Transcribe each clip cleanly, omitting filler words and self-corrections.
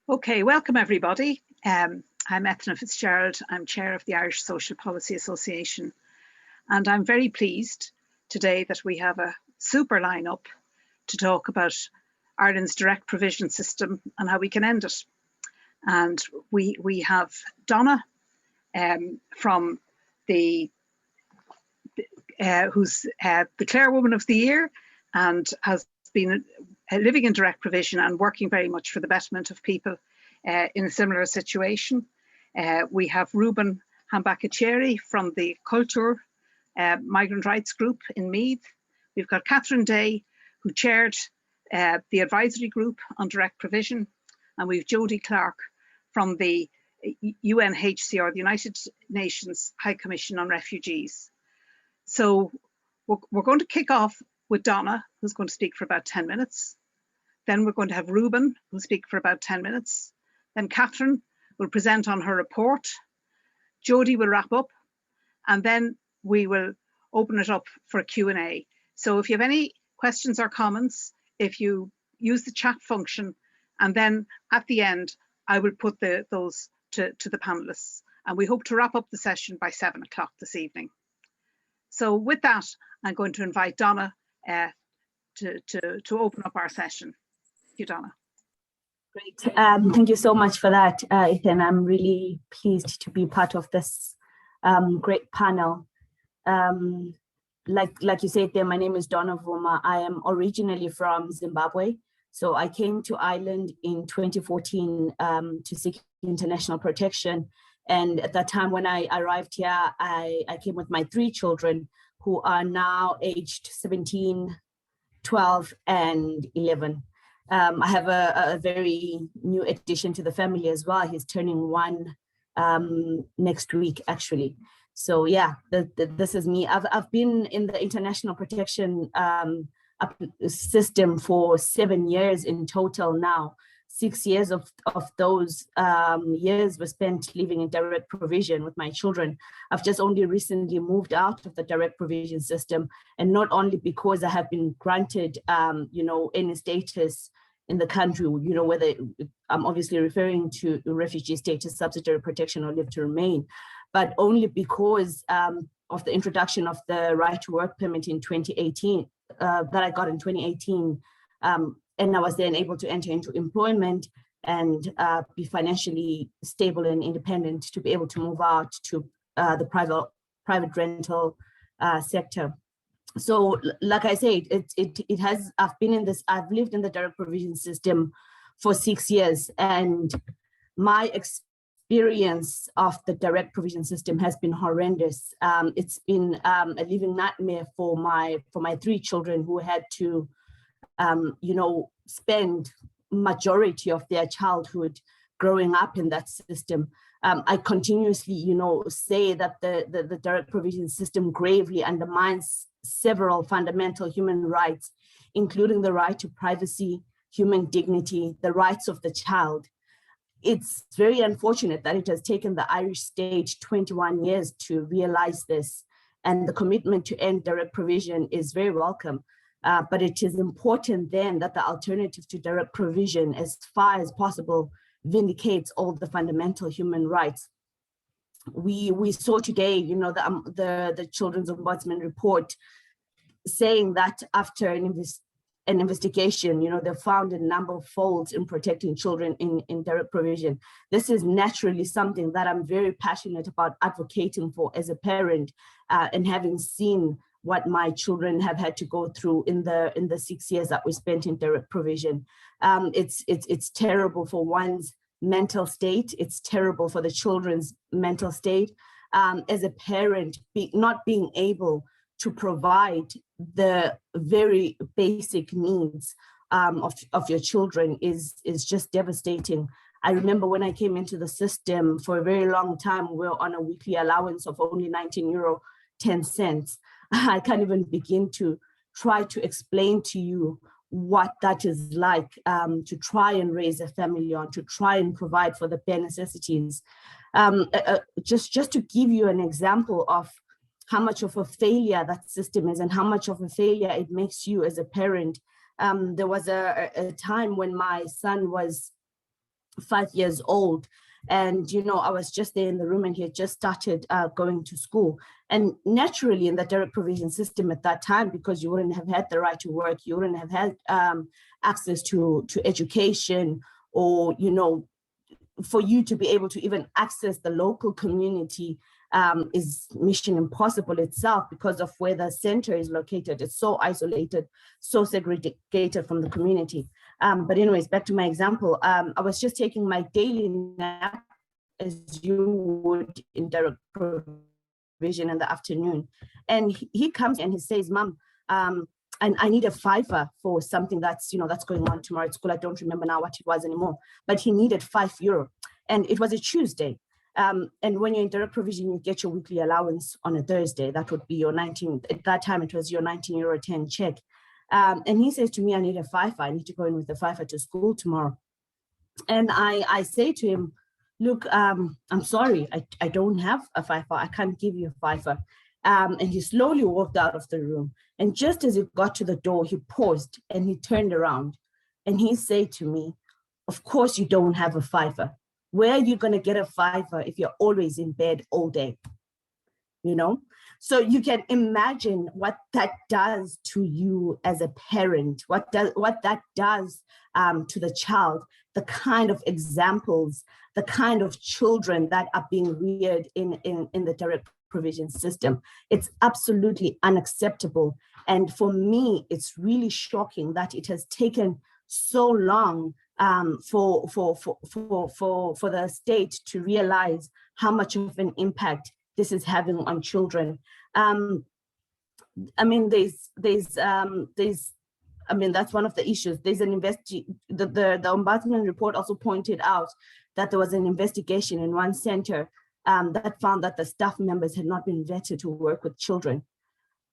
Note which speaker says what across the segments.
Speaker 1: Okay, welcome everybody. I'm Ethna Fitzgerald. I'm chair of the Irish Social Policy Association, and I'm very pleased today that we have a super lineup to talk about Ireland's direct provision system and how we can end it. And we have Donnah from the who's the Chairwoman of the Year and has been living in direct provision and working very much for the betterment of people in a similar situation. We have Reuben Hambakachere from the Culture Migrant Rights Group in Meath. We've got Catherine Day, who chaired the advisory group on direct provision. And we've Jody Clarke from the UNHCR, the United Nations High Commission on Refugees. So we're going to kick off with Donnah, who's going to speak for about 10 minutes. Then we're going to have Reuben, who'll speak for about 10 minutes. Then Catherine will present on her report. Jody will wrap up, and then we will open it up for a Q&A. So if you have any questions or comments, if you use the chat function, and then at the end, I will put those to the panelists. And we hope to wrap up the session by 7 o'clock this evening. So with that, I'm going to invite Donnah to open up our session. Thank you, Donnah.
Speaker 2: Great. Thank you so much for that, Ethan. I'm really pleased to be part of this great panel. Like you said there, my name is Donnah Vuma. I am originally from Zimbabwe. So I came to Ireland in 2014 to seek international protection. And at that time when I arrived here, I came with my 3 children who are now aged 17, 12, and 11. I have a very new addition to the family as well. He's turning 1 next week, actually. So yeah, this is me. I've been in the international protection system for 7 years in total now. 6 years of those years were spent living in direct provision with my children. I've just only recently moved out of the direct provision system, and not only because I have been granted, any status in the country, whether I'm obviously referring to refugee status, subsidiary protection, or leave to remain, but only because of the introduction of the right to work permit in 2018, that I got in 2018. And I was then able to enter into employment and be financially stable and independent to be able to move out to the private rental sector. So, like I said, I've lived in the direct provision system for 6 years, and my experience of the direct provision system has been horrendous. It's been a living nightmare for my 3 children who had to spend majority of their childhood growing up in that system. I continuously, say that the direct provision system gravely undermines several fundamental human rights, including the right to privacy, human dignity, the rights of the child. It's very unfortunate that it has taken the Irish state 21 years to realize this, and the commitment to end direct provision is very welcome. But it is important then that the alternative to direct provision, as far as possible, vindicates all the fundamental human rights. We saw today, the Children's Ombudsman report saying that after an investigation, they found a number of faults in protecting children in direct provision. This is naturally something that I'm very passionate about advocating for as a parent, and having seen what my children have had to go through in the 6 years that we spent in direct provision. It's terrible for one's mental state. It's terrible for the children's mental state. As a parent, not being able to provide the very basic needs of your children is just devastating. I remember when I came into the system, for a very long time, we were on a weekly allowance of only €19.10. I can't even begin to try to explain to you what that is like, to try and raise a family on, to try and provide for the bare necessities. Just to give you an example of how much of a failure that system is and how much of a failure it makes you as a parent. There was a time when my son was 5 years old. And, you know, I was just there in the room and he had just started going to school. And naturally in the direct provision system at that time, because you wouldn't have had the right to work, you wouldn't have had access to education, or, you know, for you to be able to even access the local community is mission impossible itself because of where the center is located. It's so isolated, so segregated from the community. But anyways, back to my example, I was just taking my daily nap as you would in direct provision in the afternoon. And he comes and he says, Mom, and I need a $5 for something that's, you know, that's going on tomorrow at school. I don't remember now what it was anymore, but he needed €5. And it was a Tuesday. And when you're in direct provision, you get your weekly allowance on a Thursday. That would be your 19, at that time it was your €19.10 check. And he says to me, I need a $5. I need to go in with the $5 to school tomorrow. And I say to him, look, I'm sorry, I don't have a $5. I can't give you a $5. And he slowly walked out of the room. And just as he got to the door, he paused and he turned around and he said to me, of course you don't have a $5. Where are you going to get a $5 if you're always in bed all day? You know, so you can imagine what that does to you as a parent, what that does to the child, the kind of examples, the kind of children that are being reared in the direct provision system. It's absolutely unacceptable. And for me, it's really shocking that it has taken so long for the state to realize how much of an impact this is having on children. I mean, that's one of the issues. There's an the Ombudsman report also pointed out that there was an investigation in one center that found that the staff members had not been vetted to work with children.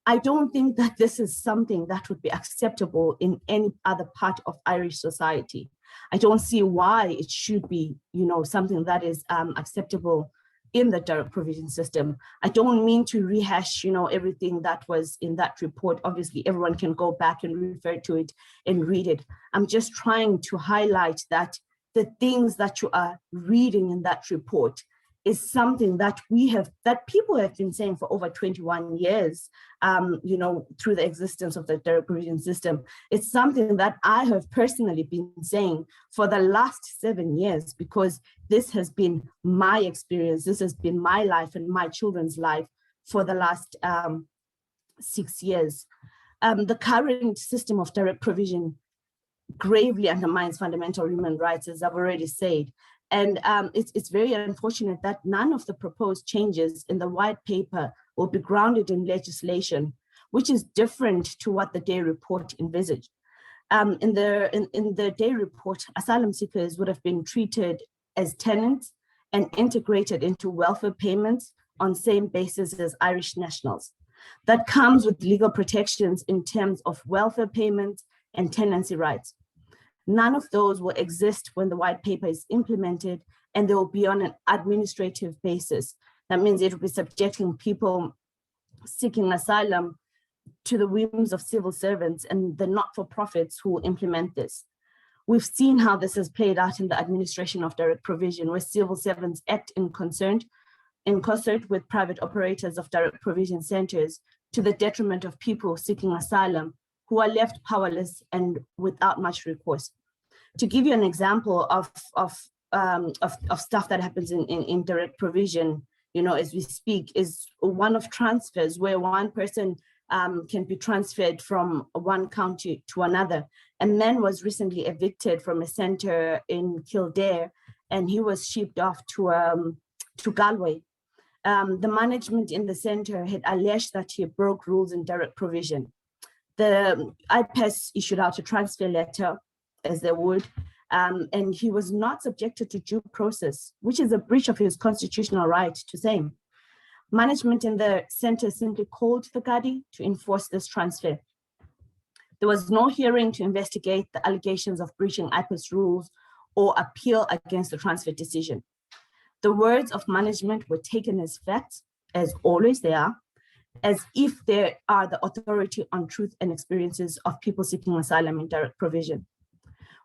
Speaker 2: I don't think that this is something that would be acceptable in any other part of Irish society. I don't see why it should be, you know, something that is acceptable in the direct provision system. I don't mean to rehash, you know, everything that was in that report. Obviously, everyone can go back and refer to it and read it. I'm just trying to highlight that the things that you are reading in that report is something that people have been saying for over 21 years, you know, through the existence of the direct provision system. It's something that I have personally been saying for the last 7 years, because this has been my experience. This has been my life and my children's life for the last 6 years. The current system of direct provision gravely undermines fundamental human rights, as I've already said. And it's very unfortunate that none of the proposed changes in the white paper will be grounded in legislation, which is different to what the Day report envisaged. In the Day report, asylum seekers would have been treated as tenants and integrated into welfare payments on same basis as Irish nationals. That comes with legal protections in terms of welfare payments and tenancy rights. None of those will exist when the white paper is implemented, and they will be on an administrative basis. That means it will be subjecting people seeking asylum to the whims of civil servants and the not-for-profits who will implement this. We've seen how this has played out in the administration of direct provision, where civil servants act in concert with private operators of direct provision centers to the detriment of people seeking asylum, who are left powerless and without much recourse. To give you an example of stuff that happens in direct provision, you know, as we speak, is one of transfers, where one person can be transferred from one county to another. A man was recently evicted from a center in Kildare, and he was shipped off to Galway. The management in the center had alleged that he broke rules in direct provision. The IPES issued out a transfer letter, as they would, and he was not subjected to due process, which is a breach of his constitutional right to same. Management in the center simply called the Gardaí to enforce this transfer. There was no hearing to investigate the allegations of breaching IPES rules or appeal against the transfer decision. The words of management were taken as facts, as always they are, as if they are the authority on truth and experiences of people seeking asylum in direct provision.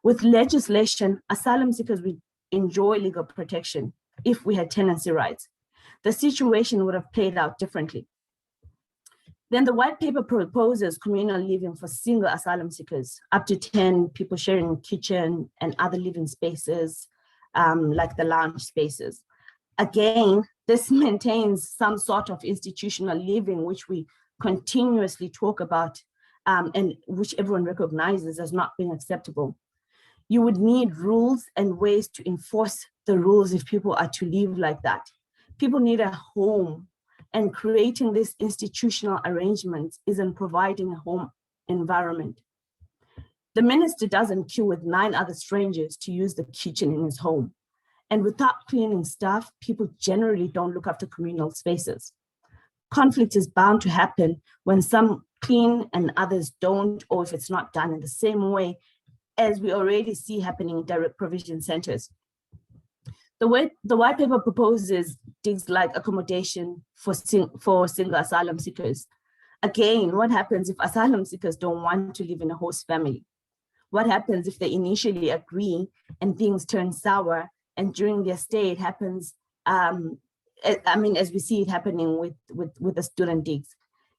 Speaker 2: With legislation, asylum seekers enjoy legal protection if we had tenancy rights. The situation would have played out differently. Then the white paper proposes communal living for single asylum seekers, up to 10 people sharing a kitchen and other living spaces, like the lounge spaces. Again, this maintains some sort of institutional living, which we continuously talk about and which everyone recognizes as not being acceptable. You would need rules and ways to enforce the rules if people are to live like that. People need a home, and creating this institutional arrangements isn't providing a home environment. The minister doesn't queue with 9 other strangers to use the kitchen in his home. And without cleaning staff, people generally don't look after communal spaces. Conflict is bound to happen when some clean and others don't, or if it's not done in the same way as we already see happening in direct provision centers. The white paper proposes things like accommodation for single asylum seekers. Again, what happens if asylum seekers don't want to live in a host family? What happens if they initially agree and things turn sour, and during their stay it happens, as we see it happening with the student digs?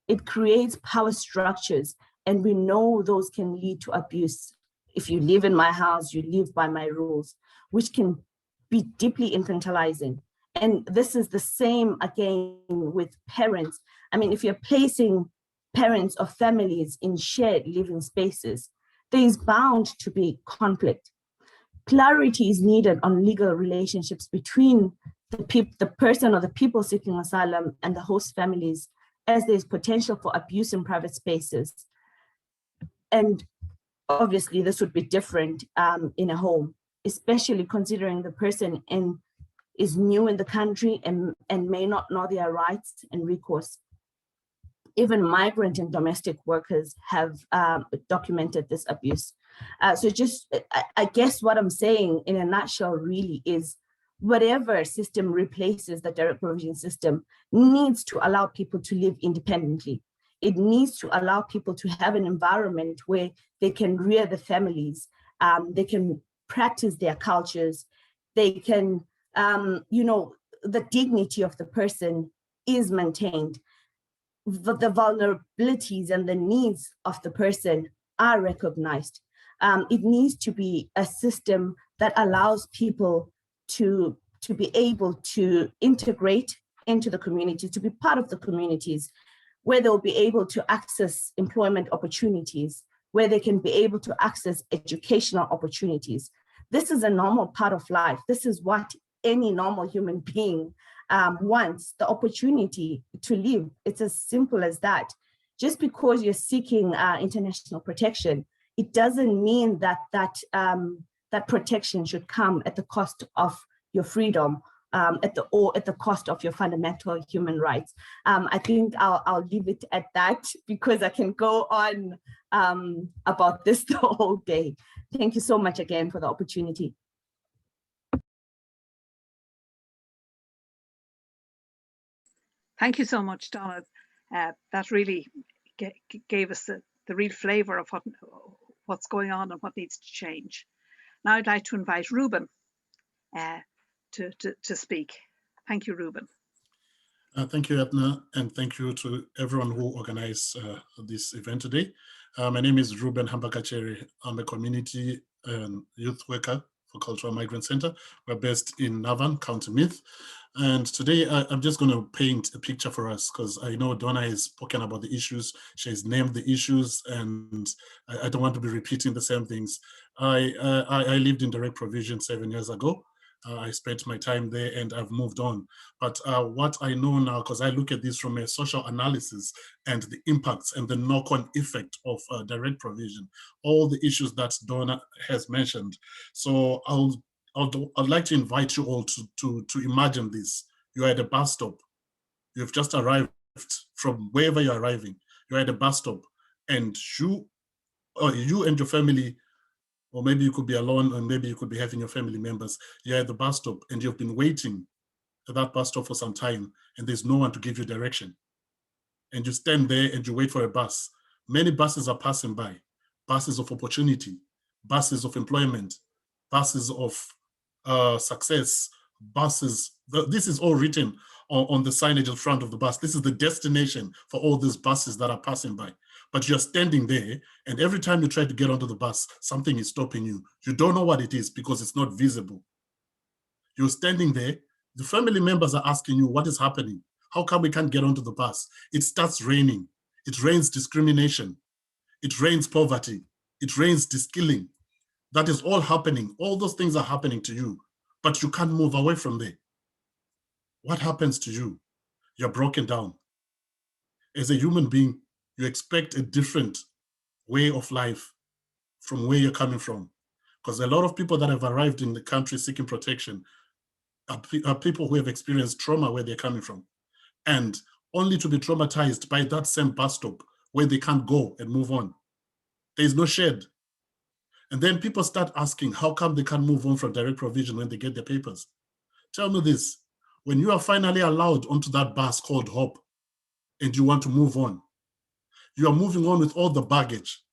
Speaker 2: It creates power structures, and we know those can lead to abuse. If you live in my house, you live by my rules, which can be deeply infantilizing. And this is the same again with parents. I mean, if you're placing parents or families in shared living spaces, there is bound to be conflict. Clarity is needed on legal relationships between the person or the people seeking asylum and the host families, as there's potential for abuse in private spaces. And obviously this would be different in a home, especially considering the person is new in the country and may not know their rights and recourse. Even migrant and domestic workers have documented this abuse. So just, I guess what I'm saying in a nutshell really is, whatever system replaces the direct provision system needs to allow people to live independently. It needs to allow people to have an environment where they can rear the families, they can practice their cultures, they can, the dignity of the person is maintained. The vulnerabilities and the needs of the person are recognized. It needs to be a system that allows people to be able to integrate into the community, to be part of the communities, where they'll be able to access employment opportunities, where they can be able to access educational opportunities. This is a normal part of life. This is what any normal human being wants, the opportunity to live. It's as simple as that. Just because you're seeking international protection, it doesn't mean that that protection should come at the cost of your freedom, at the cost of your fundamental human rights. I think I'll leave it at that, because I can go on about this the whole day. Thank you so much again for the opportunity.
Speaker 1: Thank you so much, Donnah. That really gave us the real flavour of what's going on and what needs to change. Now I'd like to invite Reuben to speak. Thank you, Reuben.
Speaker 3: Thank you, Edna, and thank you to everyone who organized this event today. My name is Reuben Hambakachere. I'm a community youth worker for Cultural Migrant Center. We're based in Navan, County Meath. And today I'm just going to paint a picture for us, because I know Donnah has spoken about the issues. She's named the issues, and I don't want to be repeating the same things. I lived in direct provision 7 years ago. I spent my time there and I've moved on. But what I know now, because I look at this from a social analysis and the impacts and the knock-on effect of direct provision, all the issues that Donnah has mentioned. So I'd like to invite you all to imagine this. You're at a bus stop. You've just arrived from wherever you're arriving. You're at a bus stop, and you and your family, or maybe you could be alone, or maybe you could be having your family members. You're at the bus stop and you've been waiting at that bus stop for some time, and there's no one to give you direction. And you stand there and you wait for a bus. Many buses are passing by, buses of opportunity, buses of employment, buses of success, buses, this is all written on the signage in front of the bus. This is the destination for all these buses that are passing by. But you're standing there, and every time you try to get onto the bus, something is stopping you. You don't know what it is because it's not visible. You're standing there, the family members are asking you, what is happening? How come we can't get onto the bus? It starts raining. It rains discrimination. It rains poverty. It rains de-skilling. That is all happening. All those things are happening to you, but you can't move away from there. What happens to you? You're broken down. As a human being, you expect a different way of life from where you're coming from. Because a lot of people that have arrived in the country seeking protection are people who have experienced trauma where they're coming from. And only to be traumatized by that same bus stop where they can't go and move on. There's no shed. And then people start asking, how come they can't move on from direct provision when they get their papers? Tell me this, when you are finally allowed onto that bus called Hope and you want to move on, you are moving on with all the baggage,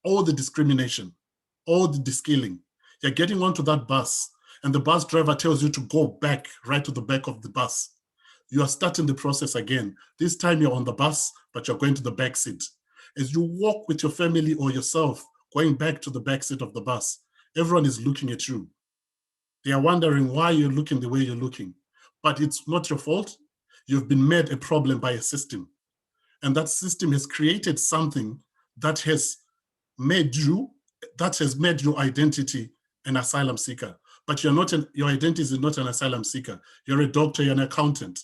Speaker 3: all the discrimination, all the de-skilling. You're getting onto that bus and the bus driver tells you to go back right to the back of the bus. You are starting the process again. This time you're on the bus, but you're going to the back seat. As you walk with your family or yourself, going back to the back seat of the bus, everyone is looking at you. They are wondering why you're looking the way you're looking. But it's not your fault. You've been made a problem by a system. And that system has created something that has made your identity an asylum seeker. But your identity is not an asylum seeker. You're a doctor, you're an accountant.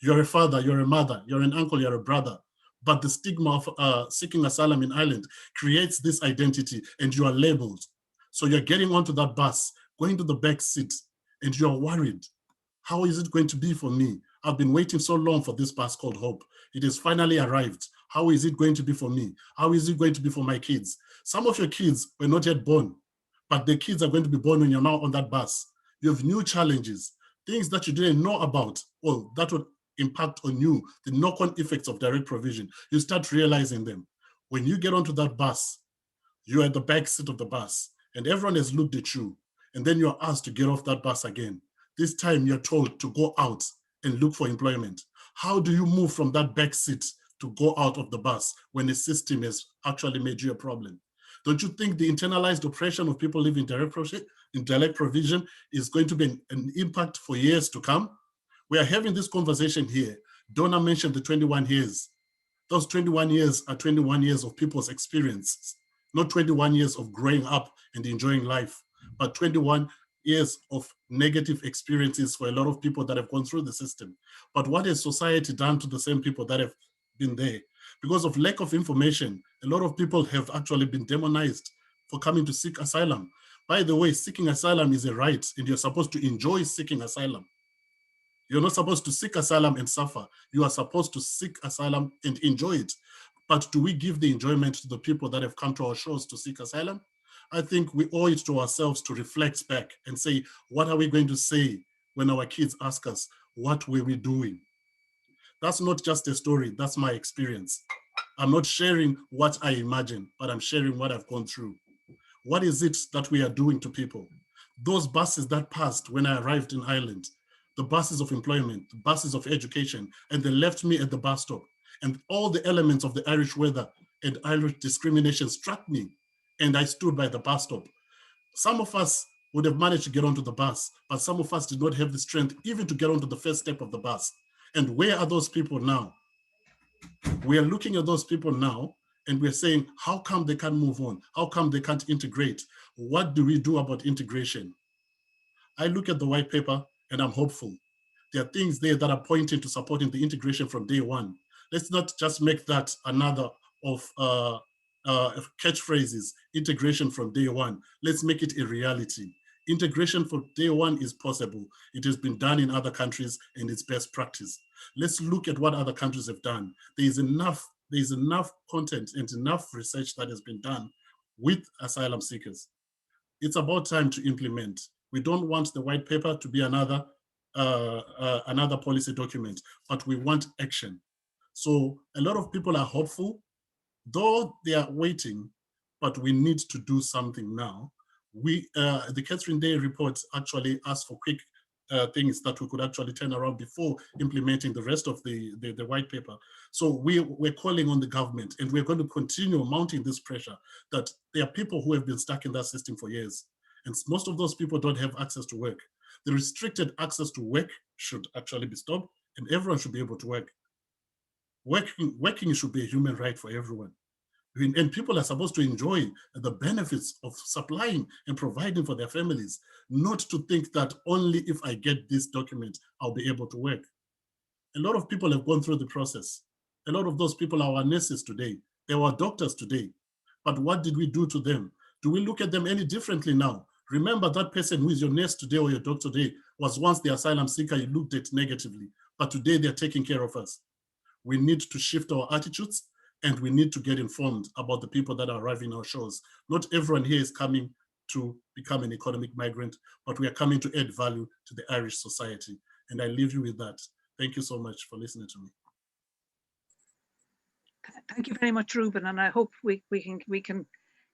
Speaker 3: You're a father, you're a mother, you're an uncle, you're a brother. But the stigma of seeking asylum in Ireland creates this identity and you are labeled. So you're getting onto that bus, going to the back seat, and you're worried. How is it going to be for me? I've been waiting so long for this bus called Hope. It has finally arrived. How is it going to be for me? How is it going to be for my kids? Some of your kids were not yet born, but the kids are going to be born when you're now on that bus. You have new challenges, things that you didn't know about, or that would impact on you, the knock-on effects of direct provision. You start realizing them. When you get onto that bus, you're at the back seat of the bus, and everyone has looked at you, and then you're asked to get off that bus again. This time you're told to go out and look for employment. How do you move from that back seat to go out of the bus when the system has actually made you a problem? Don't you think the internalized oppression of people living in direct provision is going to be an impact for years to come? We are having this conversation here. Donnah mentioned the 21 years. Those 21 years are 21 years of people's experiences, not 21 years of growing up and enjoying life, but 21 years of negative experiences for a lot of people that have gone through the system. But what has society done to the same people that have been there? Because of lack of information, a lot of people have actually been demonized for coming to seek asylum. By the way, seeking asylum is a right, and you're supposed to enjoy seeking asylum. You're not supposed to seek asylum and suffer. You are supposed to seek asylum and enjoy it. But do we give the enjoyment to the people that have come to our shores to seek asylum? I think we owe it to ourselves to reflect back and say, what are we going to say when our kids ask us, what were we doing? That's not just a story, that's my experience. I'm not sharing what I imagine, but I'm sharing what I've gone through. What is it that we are doing to people? Those buses that passed when I arrived in Ireland, the buses of employment, the buses of education, and they left me at the bus stop. And all the elements of the Irish weather and Irish discrimination struck me, and I stood by the bus stop. Some of us would have managed to get onto the bus, but some of us did not have the strength even to get onto the first step of the bus. And where are those people now? We are looking at those people now, and we're saying, how come they can't move on? How come they can't integrate? What do we do about integration? I look at the white paper and I'm hopeful. There are things there that are pointing to supporting the integration from day one. Let's not just make that another of catchphrases, integration from day one. Let's make it a reality. Integration from day one is possible. It has been done in other countries and it's best practice. Let's look at what other countries have done. There is enough content and enough research that has been done with asylum seekers. It's about time to implement. We don't want the white paper to be another policy document, but we want action. So a lot of people are hopeful, though they are waiting, but we need to do something now. The Catherine Day report actually asked for quick things that we could actually turn around before implementing the rest of the white paper. So we're calling on the government, and we're going to continue mounting this pressure that there are people who have been stuck in that system for years. And most of those people don't have access to work. The restricted access to work should actually be stopped, and everyone should be able to work. Working should be a human right for everyone. And people are supposed to enjoy the benefits of supplying and providing for their families, not to think that only if I get this document, I'll be able to work. A lot of people have gone through the process. A lot of those people are our nurses today. They were doctors today. But what did we do to them? Do we look at them any differently now? Remember, that person who is your nurse today or your doctor today was once the asylum seeker you looked at negatively, but today they're taking care of us. We need to shift our attitudes, and we need to get informed about the people that are arriving on our shores. Not everyone here is coming to become an economic migrant, but we are coming to add value to the Irish society. And I leave you with that. Thank you so much for listening to me.
Speaker 1: Thank you very much, Reuben, and I hope we can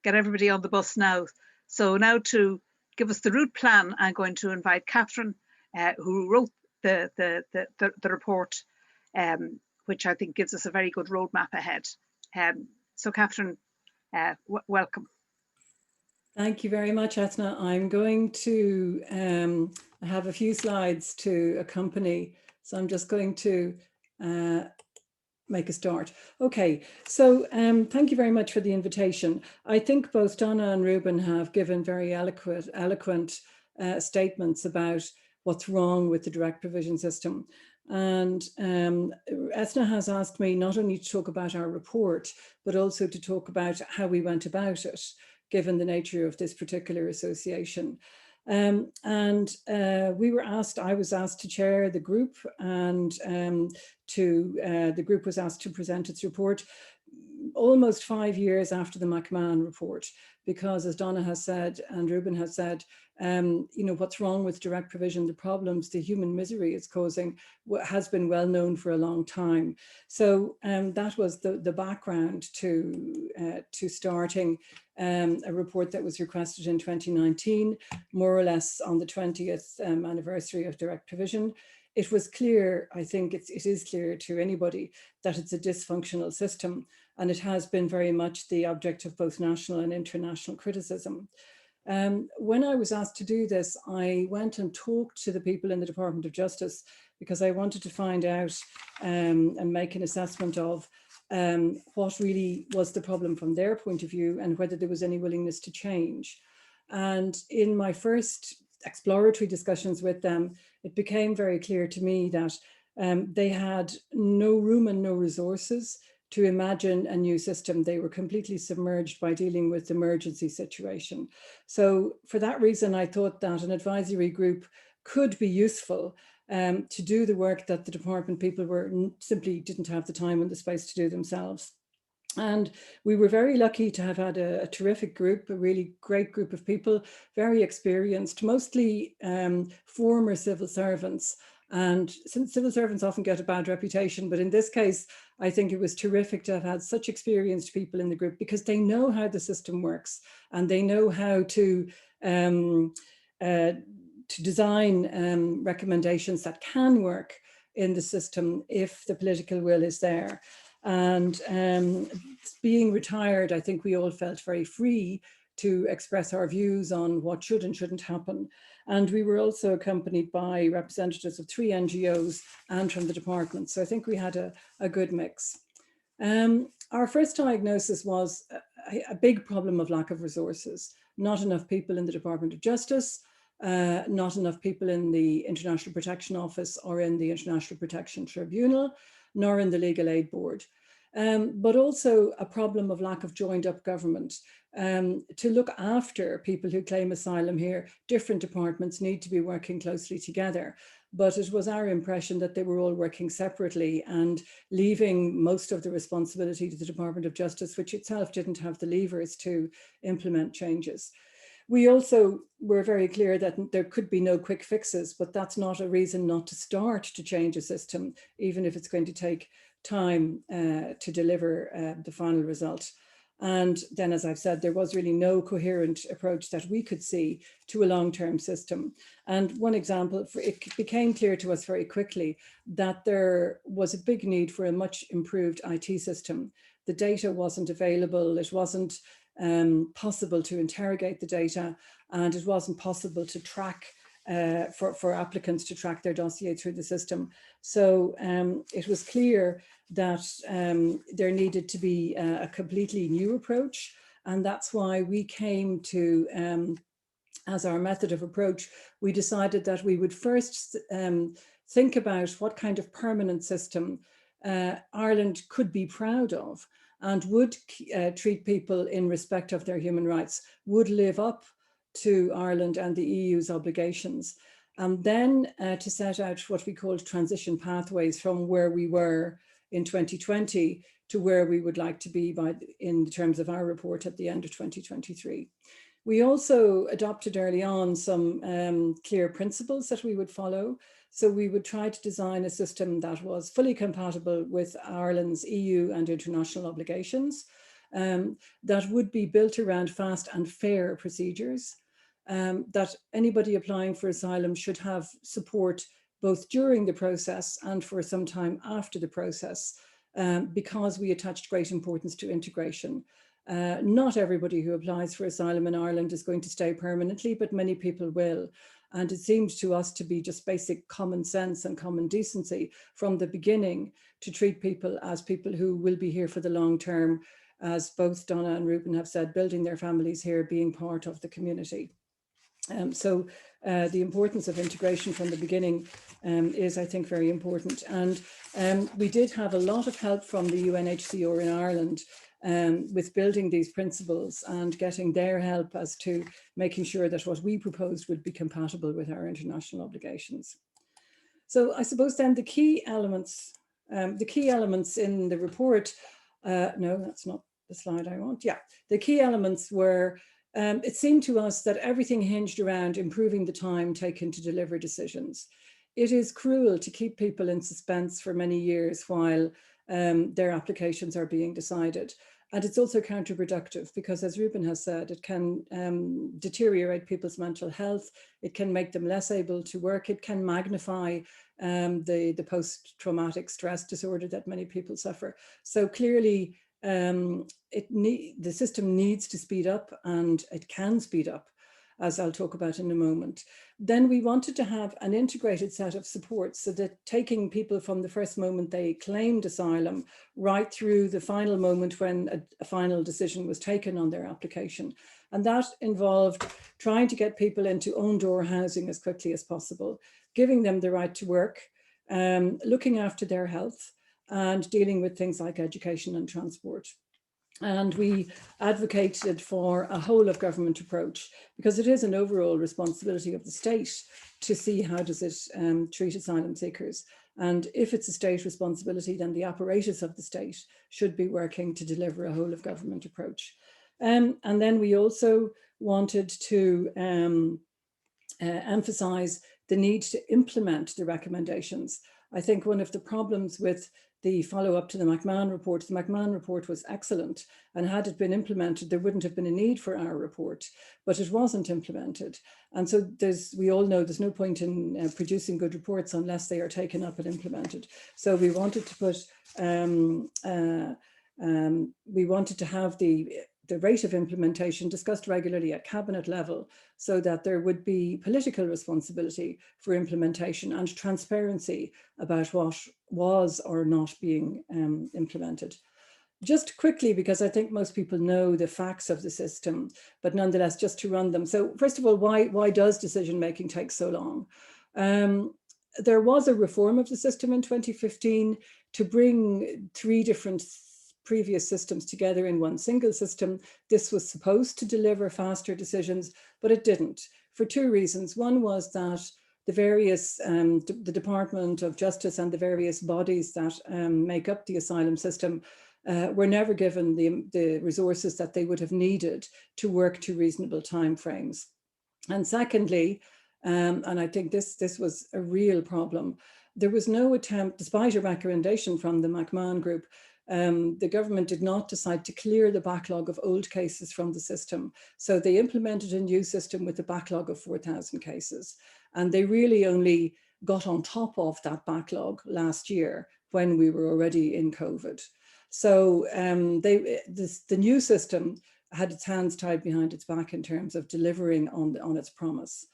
Speaker 1: get everybody on the bus now. So now to give us the route plan, I'm going to invite Catherine, who wrote the report, which I think gives us a very good roadmap ahead. So Catherine, welcome.
Speaker 4: Thank you very much, Etna. I'm going to have a few slides to accompany, so I'm just going to make a start. Okay, so thank you very much for the invitation. I think both Donnah and Reuben have given very eloquent statements about what's wrong with the direct provision system. And Etna has asked me not only to talk about our report, but also to talk about how we went about it, given the nature of this particular association. I was asked to chair the group, and the group was asked to present its report almost 5 years after the McMahon report, because as Donnah has said and Reuben has said, what's wrong with direct provision, the problems, the human misery it's causing has been well known for a long time. So that was the background to starting a report that was requested in 2019, more or less on the 20th anniversary of direct provision. It was clear, I think it is clear to anybody, that it's a dysfunctional system, and it has been very much the object of both national and international criticism. When I was asked to do this, I went and talked to the people in the Department of Justice, because I wanted to find out and make an assessment of what really was the problem from their point of view, and whether there was any willingness to change. And in my first exploratory discussions with them, it became very clear to me that they had no room and no resources to imagine a new system. They were completely submerged by dealing with the emergency situation. So for that reason, I thought that an advisory group could be useful to do the work that the department people simply didn't have the time and the space to do themselves. And we were very lucky to have had a terrific group, a really great group of people, very experienced, mostly former civil servants. And since civil servants often get a bad reputation, but in this case, I think it was terrific to have had such experienced people in the group, because they know how the system works, and they know how to design recommendations that can work in the system if the political will is there. And being retired, I think we all felt very free to express our views on what should and shouldn't happen. And we were also accompanied by representatives of 3 NGOs and from the department. So I think we had a good mix. Our first diagnosis was a big problem of lack of resources. Not enough people in the Department of Justice, not enough people in the International Protection Office or in the International Protection Tribunal, nor in the Legal Aid Board. But also a problem of lack of joined up government. To look after people who claim asylum here, different departments need to be working closely together. But it was our impression that they were all working separately and leaving most of the responsibility to the Department of Justice, which itself didn't have the levers to implement changes. We also were very clear that there could be no quick fixes, but that's not a reason not to start to change a system, even if it's going to take time to deliver the final result. And then, as I've said, there was really no coherent approach that we could see to a long-term system. And one example, it became clear to us very quickly that there was a big need for a much improved IT system. The data wasn't available, it wasn't possible to interrogate the data, and it wasn't possible to track for applicants to track their dossier through the system. So it was clear that there needed to be a completely new approach. And that's why we came to, as our method of approach, we decided that we would first think about what kind of permanent system Ireland could be proud of and would treat people in respect of their human rights, would live up to Ireland and the EU's obligations. And then to set out what we called transition pathways from where we were in 2020 to where we would like to be in terms of our report at the end of 2023. We also adopted early on some clear principles that we would follow. So we would try to design a system that was fully compatible with Ireland's EU and international obligations, that would be built around fast and fair procedures, that anybody applying for asylum should have support both during the process and for some time after the process, because we attached great importance to integration. Not everybody who applies for asylum in Ireland is going to stay permanently, but many people will. And it seems to us to be just basic common sense and common decency from the beginning to treat people as people who will be here for the long term, as both Donnah and Reuben have said, building their families here, being part of the community. So the importance of integration from the beginning is, I think, very important. And we did have a lot of help from the UNHCR in Ireland with building these principles and getting their help as to making sure that what we proposed would be compatible with our international obligations. So I suppose then the key elements in the report, no, that's not the slide I want. Yeah, the key elements were, it seemed to us that everything hinged around improving the time taken to deliver decisions. It is cruel to keep people in suspense for many years while their applications are being decided. And it's also counterproductive because, as Reuben has said, it can deteriorate people's mental health. It can make them less able to work. It can magnify the post-traumatic stress disorder that many people suffer. So clearly, the system needs to speed up, and it can speed up, as I'll talk about in a moment. Then we wanted to have an integrated set of supports so that taking people from the first moment they claimed asylum right through the final moment when a final decision was taken on their application. And that involved trying to get people into own door housing as quickly as possible, giving them the right to work, looking after their health, and dealing with things like education and transport. And we advocated for a whole of government approach because it is an overall responsibility of the state to see how does it treat asylum seekers. And if it's a state responsibility, then the apparatus of the state should be working to deliver a whole of government approach. And then we also wanted to emphasize the need to implement the recommendations. I think one of the problems with the follow-up to the McMahon report was excellent, and had it been implemented, there wouldn't have been a need for our report, but it wasn't implemented. And so we all know there's no point in producing good reports unless they are taken up and implemented. So we wanted to put, we wanted to have the rate of implementation discussed regularly at cabinet level so that there would be political responsibility for implementation and transparency about what was or not being implemented. Just quickly, because I think most people know the facts of the system, but nonetheless, just to run them. So first of all, why does decision-making take so long? There was a reform of the system in 2015 to bring 3 different previous systems together in one single system. This was supposed to deliver faster decisions, but it didn't, for 2 reasons. One was that the various, the Department of Justice and the various bodies that make up the asylum system were never given the resources that they would have needed to work to reasonable timeframes. And secondly, and I think this was a real problem, there was no attempt, despite a recommendation from the McMahon group, the government did not decide to clear the backlog of old cases from the system. So they implemented a new system with a backlog of 4,000 cases. And they really only got on top of that backlog last year when we were already in COVID. So the new system had its hands tied behind its back in terms of delivering on its promise.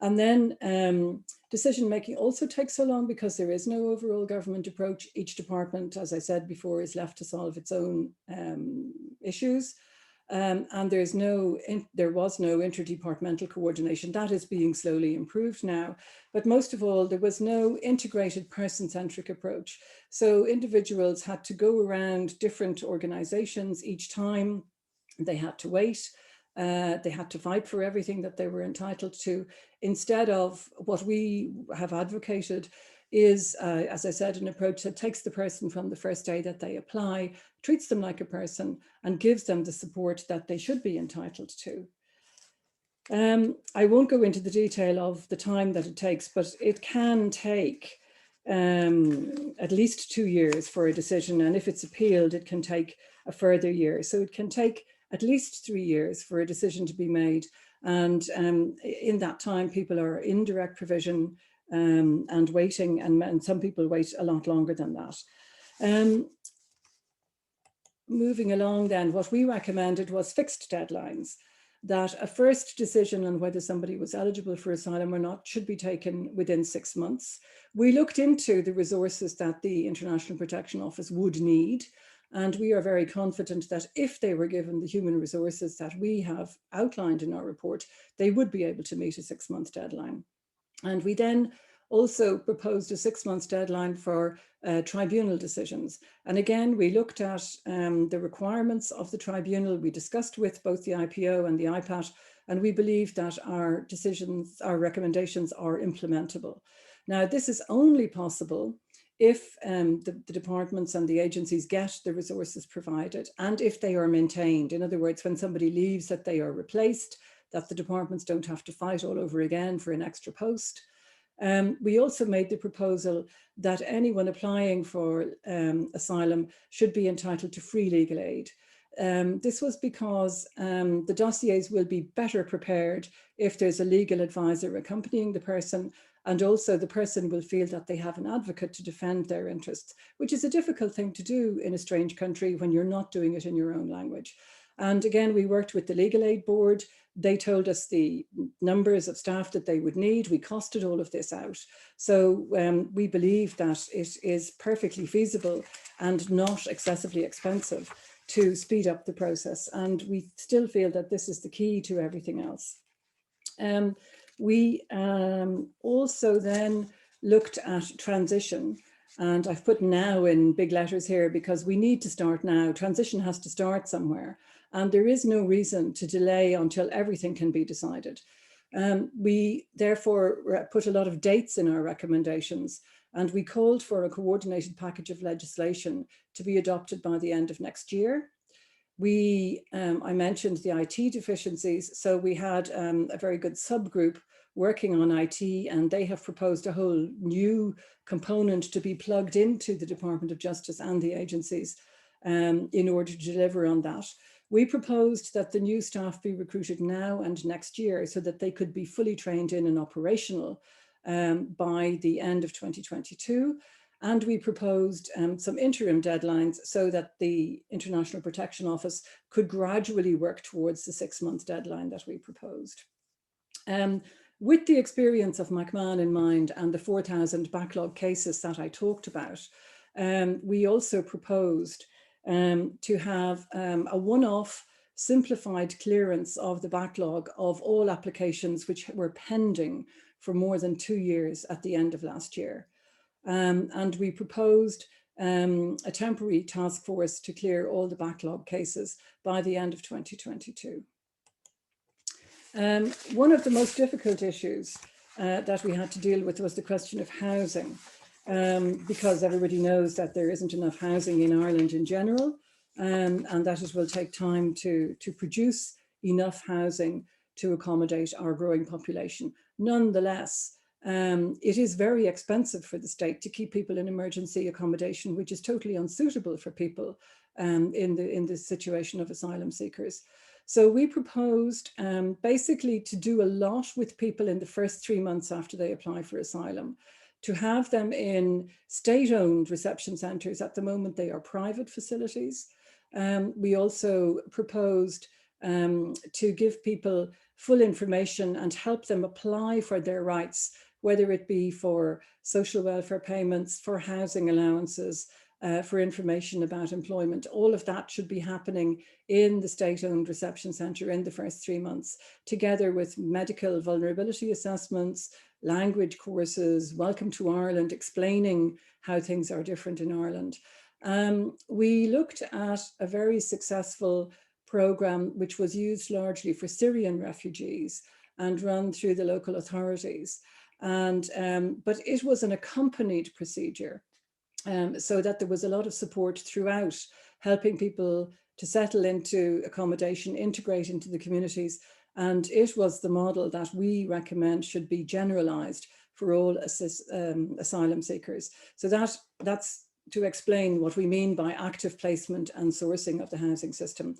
Speaker 4: And then decision making also takes so long because there is no overall government approach. Each department, as I said before, is left to solve its own issues. And there was no interdepartmental coordination. That is being slowly improved now. But most of all, there was no integrated person-centric approach. So individuals had to go around different organizations each time. They had to wait. They had to fight for everything that they were entitled to, instead of what we have advocated is, as I said, an approach that takes the person from the first day that they apply, treats them like a person, and gives them the support that they should be entitled to. I won't go into the detail of the time that it takes, but it can take at least 2 years for a decision. And if it's appealed, it can take a further year. So it can take at least 3 years for a decision to be made. And in that time, people are in direct provision and waiting, and some people wait a lot longer than that. Moving along then, what we recommended was fixed deadlines, that a first decision on whether somebody was eligible for asylum or not should be taken within 6 months. We looked into the resources that the International Protection Office would need, and we are very confident that if they were given the human resources that we have outlined in our report, they would be able to meet a 6-month deadline. And we then also proposed a 6-month deadline for tribunal decisions. And again, we looked at the requirements of the tribunal. We discussed with both the IPO and the IPAT, and we believe that our decisions, our recommendations are implementable. Now, this is only possible if the departments and the agencies get the resources provided and if they are maintained. In other words, when somebody leaves, that they are replaced, that the departments don't have to fight all over again for an extra post. We also made the proposal that anyone applying for asylum should be entitled to free legal aid. This was because the dossiers will be better prepared if there's a legal advisor accompanying the person, and also the person will feel that they have an advocate to defend their interests, which is a difficult thing to do in a strange country when you're not doing it in your own language. And again, we worked with the Legal Aid Board. They told us the numbers of staff that they would need. We costed all of this out. So we believe that it is perfectly feasible and not excessively expensive to speed up the process. And we still feel that this is the key to everything else. We also then looked at transition. And I've put now in big letters here because we need to start now. Transition has to start somewhere. And there is no reason to delay until everything can be decided. We therefore put a lot of dates in our recommendations, and we called for a coordinated package of legislation to be adopted by the end of next year. I mentioned the IT deficiencies, so we had a very good subgroup working on IT, and they have proposed a whole new component to be plugged into the Department of Justice and the agencies in order to deliver on that. We proposed that the new staff be recruited now and next year so that they could be fully trained in and operational by the end of 2022. And we proposed some interim deadlines so that the International Protection Office could gradually work towards the 6-month deadline that we proposed. With the experience of McMahon in mind and the 4,000 backlog cases that I talked about, we also proposed to have a one-off simplified clearance of the backlog of all applications which were pending for more than 2 years at the end of last year. And we proposed a temporary task force to clear all the backlog cases by the end of 2022. One of the most difficult issues that we had to deal with was the question of housing. Because everybody knows that there isn't enough housing in Ireland in general, and that it will take time to produce enough housing to accommodate our growing population. Nonetheless, it is very expensive for the state to keep people in emergency accommodation, which is totally unsuitable for people in the situation of asylum seekers. So we proposed basically to do a lot with people in the first 3 months after they apply for asylum, to have them in state-owned reception centres. At the moment, they are private facilities. We also proposed to give people full information and help them apply for their rights, whether it be for social welfare payments, for housing allowances, for information about employment. All of that should be happening in the state-owned reception centre in the first 3 months, together with medical vulnerability assessments, language courses, welcome to Ireland, explaining how things are different in Ireland. We looked at a very successful programme which was used largely for Syrian refugees and run through the local authorities. But it was an accompanied procedure, so that there was a lot of support throughout, helping people to settle into accommodation, integrate into the communities. And it was the model that we recommend should be generalized for all asylum seekers. So that's to explain what we mean by active placement and sourcing of the housing system.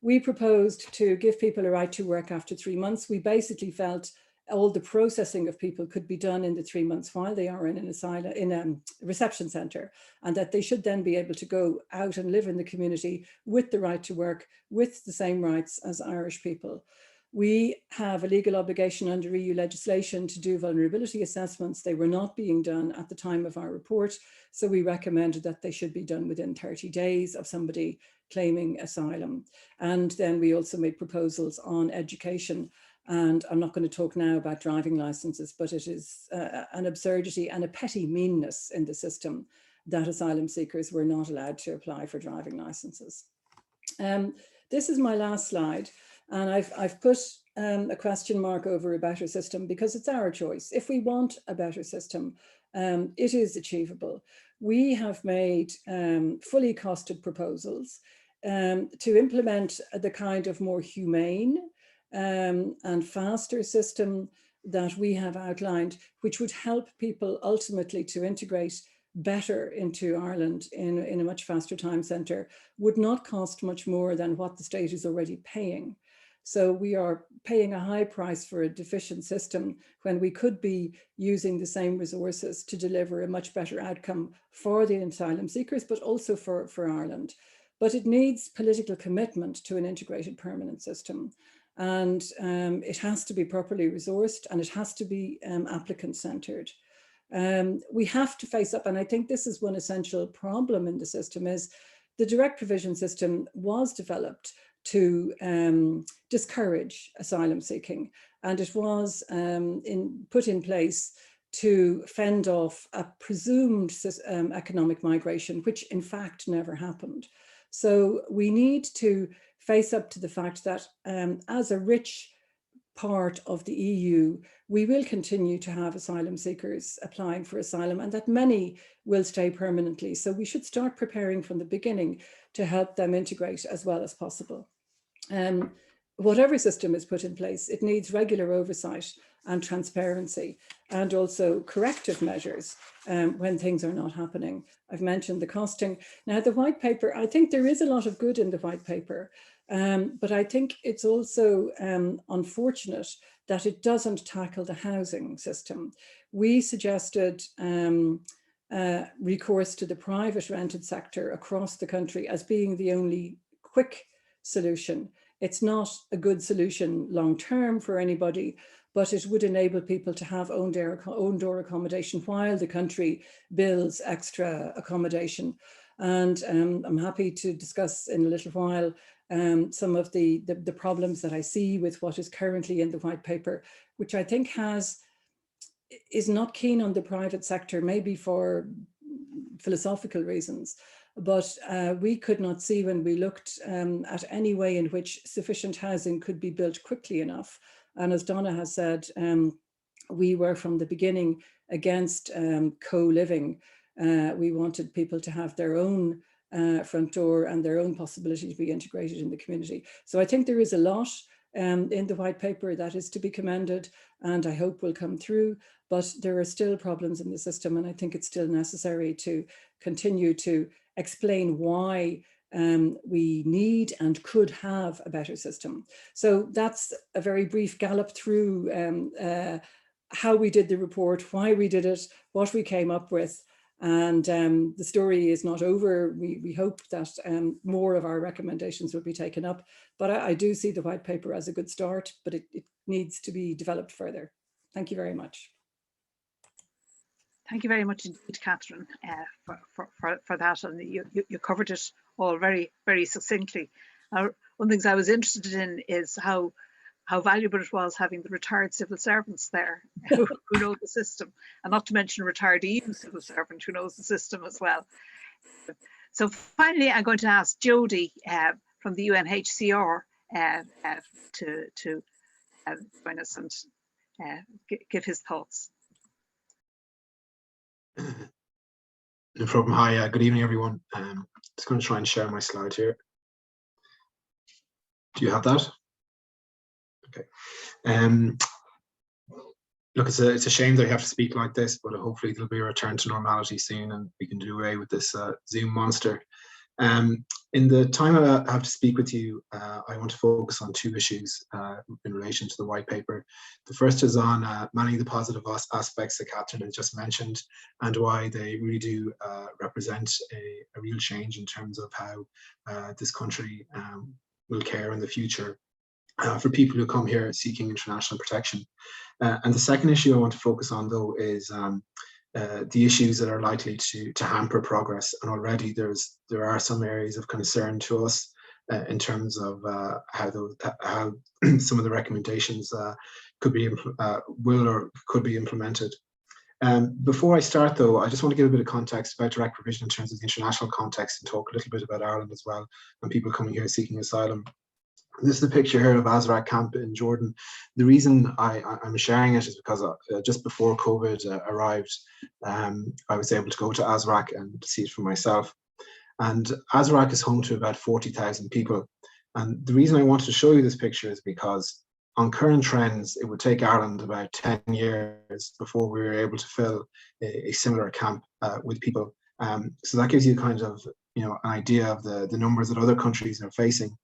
Speaker 4: We proposed to give people a right to work after 3 months. We basically felt all the processing of people could be done in the 3 months while they are in an asylum, in a reception centre, and that they should then be able to go out and live in the community with the right to work, with the same rights as Irish people. We have a legal obligation under EU legislation to do vulnerability assessments. They were not being done at the time of our report, so we recommended that they should be done within 30 days of somebody claiming asylum. And then we also made proposals on education. And I'm not going to talk now about driving licenses, but it is an absurdity and a petty meanness in the system that asylum seekers were not allowed to apply for driving licenses. This is my last slide, and I've put a question mark over a better system because it's our choice. If we want a better system, it is achievable. We have made fully costed proposals to implement the kind of more humane and faster system that we have outlined, which would help people ultimately to integrate better into Ireland in a much faster time centre, would not cost much more than what the state is already paying. So we are paying a high price for a deficient system when we could be using the same resources to deliver a much better outcome for the asylum seekers, but also for Ireland. But it needs political commitment to an integrated permanent system. And it has to be properly resourced, and it has to be applicant-centred. We have to face up, and I think this is one essential problem in the system, is the direct provision system was developed to discourage asylum seeking, and it was put in place to fend off a presumed economic migration, which in fact never happened. So we need to face up to the fact that as a rich part of the EU, we will continue to have asylum seekers applying for asylum, and that many will stay permanently. So we should start preparing from the beginning to help them integrate as well as possible. Whatever system is put in place, it needs regular oversight and transparency, and also corrective measures when things are not happening. I've mentioned the costing. Now, the white paper, I think there is a lot of good in the white paper, but I think it's also unfortunate that it doesn't tackle the housing system. We suggested recourse to the private rented sector across the country as being the only quick solution. It's not a good solution long-term for anybody, but it would enable people to have own door accommodation while the country builds extra accommodation. And I'm happy to discuss in a little while some of the problems that I see with what is currently in the white paper, which I think is not keen on the private sector, maybe for philosophical reasons. But we could not see, when we looked at any way in which sufficient housing could be built quickly enough. And as Donnah has said, we were from the beginning against co-living. We wanted people to have their own front door and their own possibility to be integrated in the community. So I think there is a lot in the white paper that is to be commended, and I hope will come through. but there are still problems in the system, and I think it's still necessary to continue to explain why we need and could have a better system. So that's a very brief gallop through how we did the report, why we did it, what we came up with. And the story is not over. We hope that more of our recommendations will be taken up. But I do see the white paper as a good start, but it needs to be developed further. Thank you very much.
Speaker 1: Thank you very much indeed, Catherine, for that. And you covered it all very, very succinctly. One of the things I was interested in is how valuable it was having the retired civil servants there who know the system, and not to mention a retired EU civil servant who knows the system as well. So finally, I'm going to ask Jody from the UNHCR to join us and give his thoughts.
Speaker 5: No problem. Hi, good evening, everyone. Just going to try and share my slide here. Do you have that? Okay. Look, it's a shame that we have to speak like this, but hopefully there'll be a return to normality soon and we can do away with this Zoom monster. In the time I have to speak with you, I want to focus on two issues in relation to the white paper. The first is on many of the positive aspects that Catherine has just mentioned and why they really do represent a real change in terms of how this country will care in the future for people who come here seeking international protection. And the second issue I want to focus on, though, is the issues that are likely to hamper progress. And already there are some areas of concern to us in terms of how some of the recommendations could be implemented. Before I start, though, I just want to give a bit of context about direct provision in terms of the international context and talk a little bit about Ireland as well and people coming here seeking asylum. This is a picture here of Azraq camp in Jordan. The reason I'm sharing it is because just before COVID arrived, I was able to go to Azraq and see it for myself. And Azraq is home to about 40,000 people. And the reason I wanted to show you this picture is because on current trends, it would take Ireland about 10 years before we were able to fill a similar camp with people. So that gives you kind of an idea of the numbers that other countries are facing.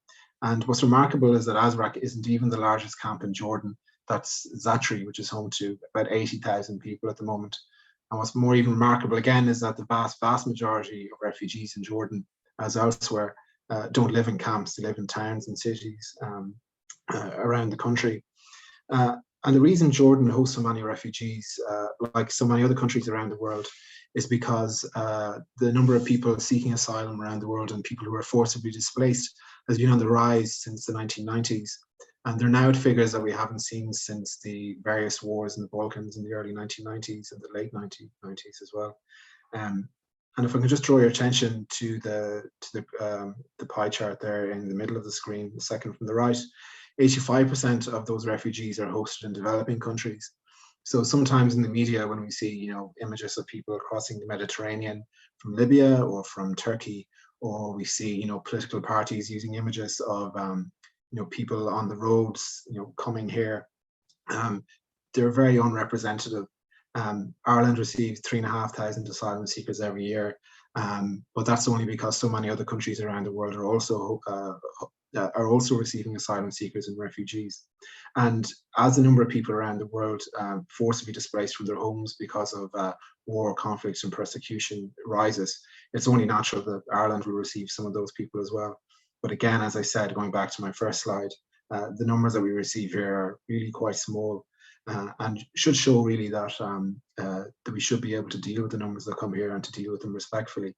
Speaker 5: And what's remarkable is that Azraq isn't even the largest camp in Jordan. That's Zatri, which is home to about 80,000 people at the moment. And what's more even remarkable again is that the vast majority of refugees in Jordan, as elsewhere, don't live in camps. They live in towns and cities around the country. And the reason Jordan hosts so many refugees, like so many other countries around the world, is because the number of people seeking asylum around the world and people who are forcibly displaced has been on the rise since the 1990s. And they're now at figures that we haven't seen since the various wars in the Balkans in the early 1990s and the late 1990s as well. And if I can just draw your attention to the pie chart there in the middle of the screen, the second from the right, 85% of those refugees are hosted in developing countries. So sometimes in the media, when we see, images of people crossing the Mediterranean from Libya or from Turkey, or we see, political parties using images of, people on the roads, coming here, they're very unrepresentative. Ireland receives 3,500 asylum seekers every year, but that's only because so many other countries around the world are also receiving asylum seekers and refugees. And as the number of people around the world forcibly displaced from their homes because of war, conflicts and persecution rises, it's only natural that Ireland will receive some of those people as well. But again, as I said, going back to my first slide, the numbers that we receive here are really quite small and should show really that that we should be able to deal with the numbers that come here and to deal with them respectfully.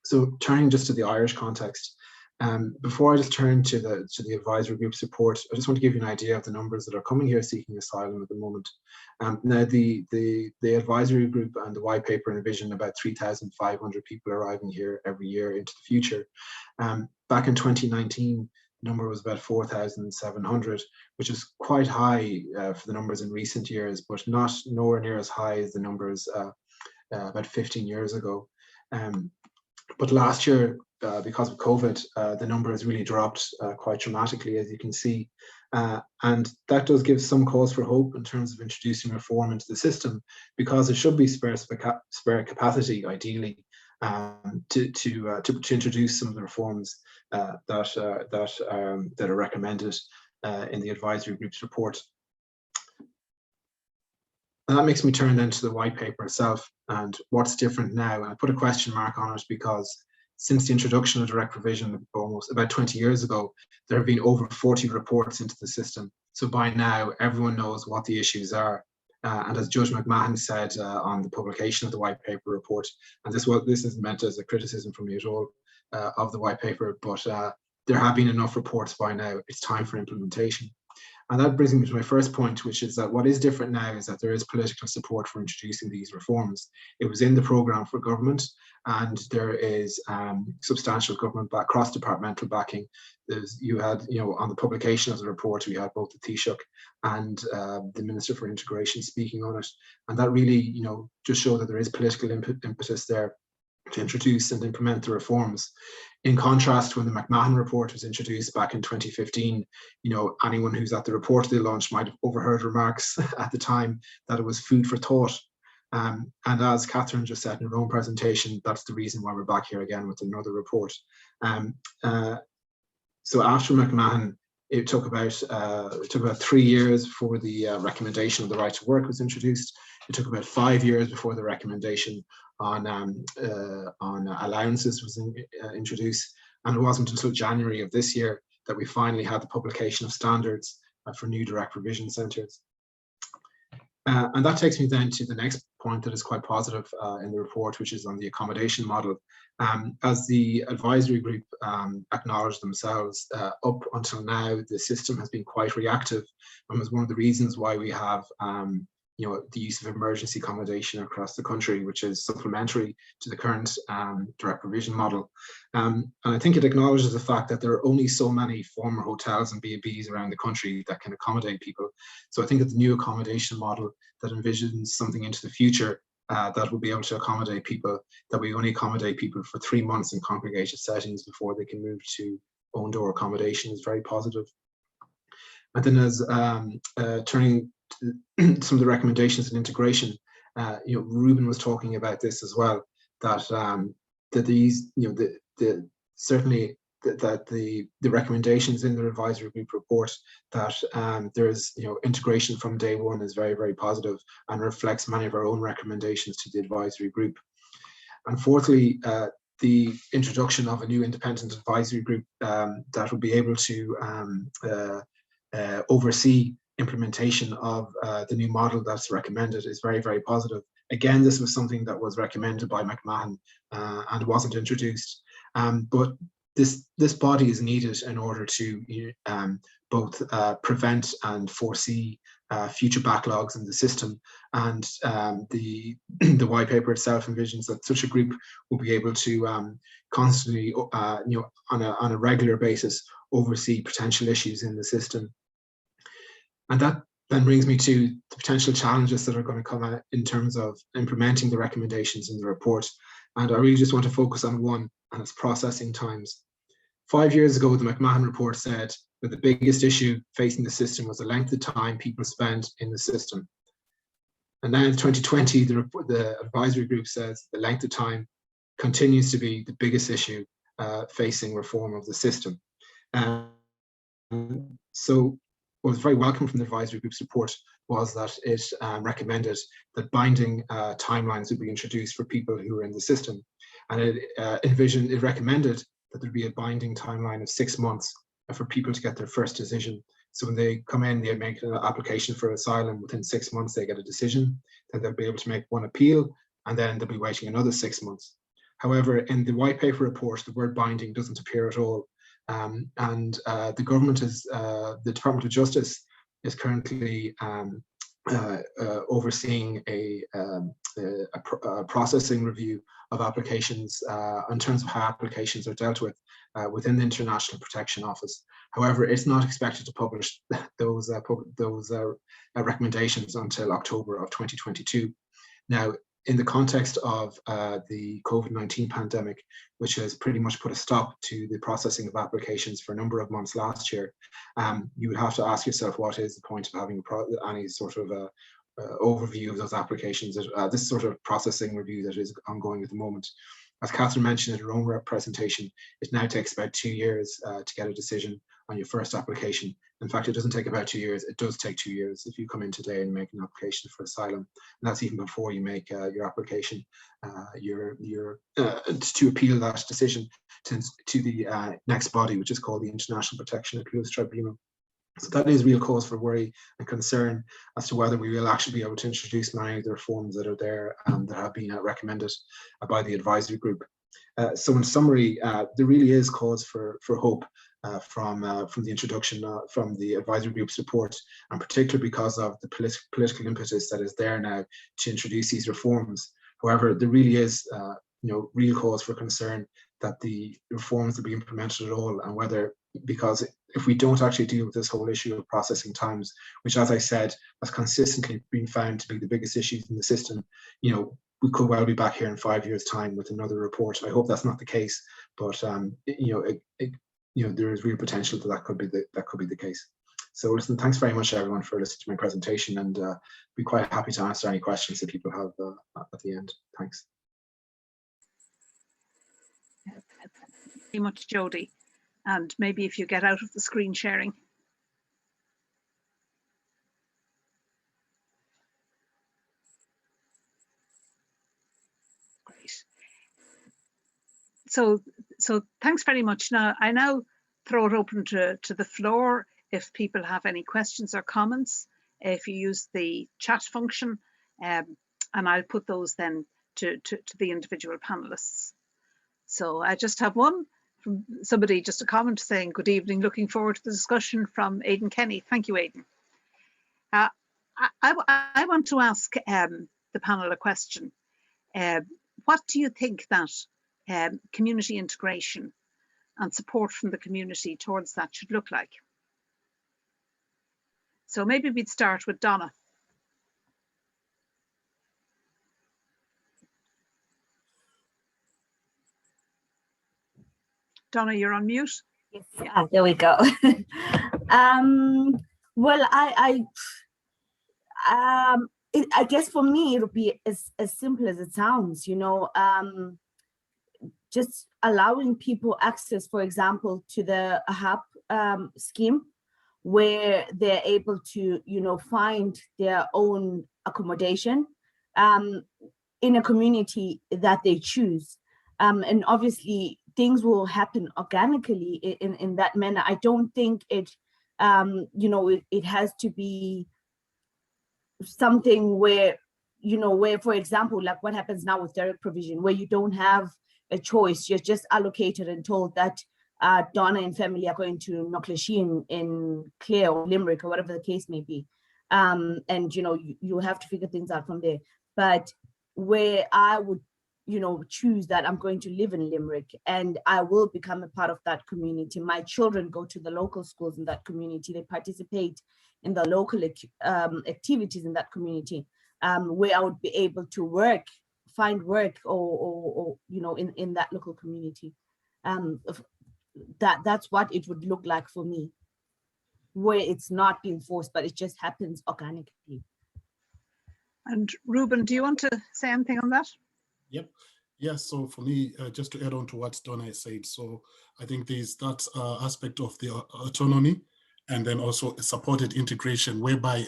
Speaker 5: So turning just to the Irish context, before I just turn to the advisory group's report, I just want to give you an idea of the numbers that are coming here seeking asylum at the moment. Now, the advisory group and the white paper envision about 3,500 people arriving here every year into the future. Back in 2019, the number was about 4,700, which is quite high for the numbers in recent years, but nowhere near as high as the numbers about 15 years ago. But last year, because of COVID, the number has really dropped quite dramatically, as you can see. And that does give some cause for hope in terms of introducing reform into the system, because there should be spare capacity, ideally, to introduce some of the reforms that are recommended in the advisory group's report. And that makes me turn then to the white paper itself and what's different now. And I put a question mark on it because since the introduction of direct provision almost about 20 years ago, there have been over 40 reports into the system. So by now, everyone knows what the issues are. And as Judge McMahon said on the publication of the white paper report, and this isn't meant as a criticism from me at all of the white paper, but there have been enough reports by now. It's time for implementation. And that brings me to my first point, which is that what is different now is that there is political support for introducing these reforms. It was in the programme for government, and there is substantial government cross-departmental backing. You had, on the publication of the report, we had both the Taoiseach and the Minister for Integration speaking on it. And that really, just showed that there is political impetus there to introduce and implement the reforms. In contrast, when the McMahon report was introduced back in 2015, anyone who's at the report they launched might have overheard remarks at the time that it was food for thought. And as Catherine just said in her own presentation, that's the reason why we're back here again with another report. So after McMahon, it took about 3 years before the recommendation of the right to work was introduced. It took about 5 years before the recommendation on allowances was introduced, and it wasn't until January of this year that we finally had the publication of standards for new direct provision centres. And that takes me then to the next point that is quite positive in the report, which is on the accommodation model. As the advisory group acknowledged themselves, up until now, the system has been quite reactive, and was one of the reasons why we have the use of emergency accommodation across the country, which is supplementary to the current direct provision model. And I think it acknowledges the fact that there are only so many former hotels and B&Bs around the country that can accommodate people. So I think that the new accommodation model that envisions something into the future that will be able to accommodate people, that we only accommodate people for 3 months in congregated settings before they can move to own door accommodation, is very positive. And then as turning to some of the recommendations and integration, Reuben was talking about this as well, that these, certainly that the recommendations in the advisory group report, that there is, integration from day one is very, very positive and reflects many of our own recommendations to the advisory group. And fourthly, the introduction of a new independent advisory group that will be able to oversee implementation of the new model that's recommended is very, very positive. Again, this was something that was recommended by McMahon and wasn't introduced. But this body is needed in order to both prevent and foresee future backlogs in the system. And the white paper itself envisions that such a group will be able to constantly, on a regular basis, oversee potential issues in the system. And that then brings me to the potential challenges that are going to come out in terms of implementing the recommendations in the report. And I really just want to focus on one, and it's processing times. 5 years ago, the McMahon report said that the biggest issue facing the system was the length of time people spend in the system. And now in 2020, the advisory group says the length of time continues to be the biggest issue facing reform of the system. So what was very welcome from the advisory group's report was that it recommended that binding timelines would be introduced for people who are in the system. And it recommended that there'd be a binding timeline of 6 months for people to get their first decision. So when they come in, they make an application for asylum. Within 6 months, they get a decision. Then they'll be able to make one appeal, and then they'll be waiting another 6 months. However, in the white paper report, the word binding doesn't appear at all. The government is, the Department of Justice is currently overseeing a processing review of applications in terms of how applications are dealt with within the International Protection Office. However, it's not expected to publish those recommendations until October of 2022. Now, in the context of the COVID-19 pandemic, which has pretty much put a stop to the processing of applications for a number of months last year, you would have to ask yourself, what is the point of having any sort of overview of those applications, this sort of processing review that is ongoing at the moment. As Catherine mentioned in her own presentation, it now takes about 2 years to get a decision on your first application. In fact, it doesn't take about 2 years, it does take 2 years if you come in today and make an application for asylum. And that's even before you make your application, to appeal that decision to the next body, which is called the International Protection Appeals Tribunal. So that is real cause for worry and concern as to whether we will actually be able to introduce many of the reforms that are there that have been recommended by the advisory group. So in summary, there really is cause for hope from the introduction from the advisory group's report, and particularly because of the political impetus that is there now to introduce these reforms. However, there really is real cause for concern that the reforms will be implemented at all, and whether, because if we don't actually deal with this whole issue of processing times, which, as I said, has consistently been found to be the biggest issues in the system, we could well be back here in 5 years' time with another report. I hope that's not the case, but there is real potential that could be the case. So listen, thanks very much everyone for listening to my presentation, and be quite happy to answer any questions that people have at the end. Thanks.
Speaker 1: Very much, Jody. And maybe if you get out of the screen sharing. Great. So thanks very much. Now I throw it open to the floor if people have any questions or comments. If you use the chat function, and I'll put those then to the individual panelists. So I just have one from somebody, just a comment saying, good evening, looking forward to the discussion, from Aidan Kenny. Thank you, Aidan. I want to ask the panel a question. What do you think that community integration and support from the community towards that should look like? So maybe we'd start with Donnah. Donnah, you're on mute.
Speaker 2: Yes, there we go. Well, I guess for me it would be as simple as it sounds. Just allowing people access, for example, to the HAP scheme, where they're able to, find their own accommodation in a community that they choose. And obviously things will happen organically in that manner. I don't think it has to be something where, for example, like what happens now with direct provision, where you don't have a choice, you're just allocated and told that Donnah and family are going to Knocklesheen in Clare or Limerick or whatever the case may be. And, you have to figure things out from there. But where I would, choose that I'm going to live in Limerick and I will become a part of that community. My children go to the local schools in that community. They participate in the local activities in that community, where I would be able to find work or in that local community. That's what it would look like for me, where it's not being forced, but it just happens organically. And
Speaker 1: Reuben, do you want to say anything on that?
Speaker 3: Yep. Yeah, so for me, just to add on to what Donnah said, so I think there's that aspect of the autonomy, and then also a supported integration, whereby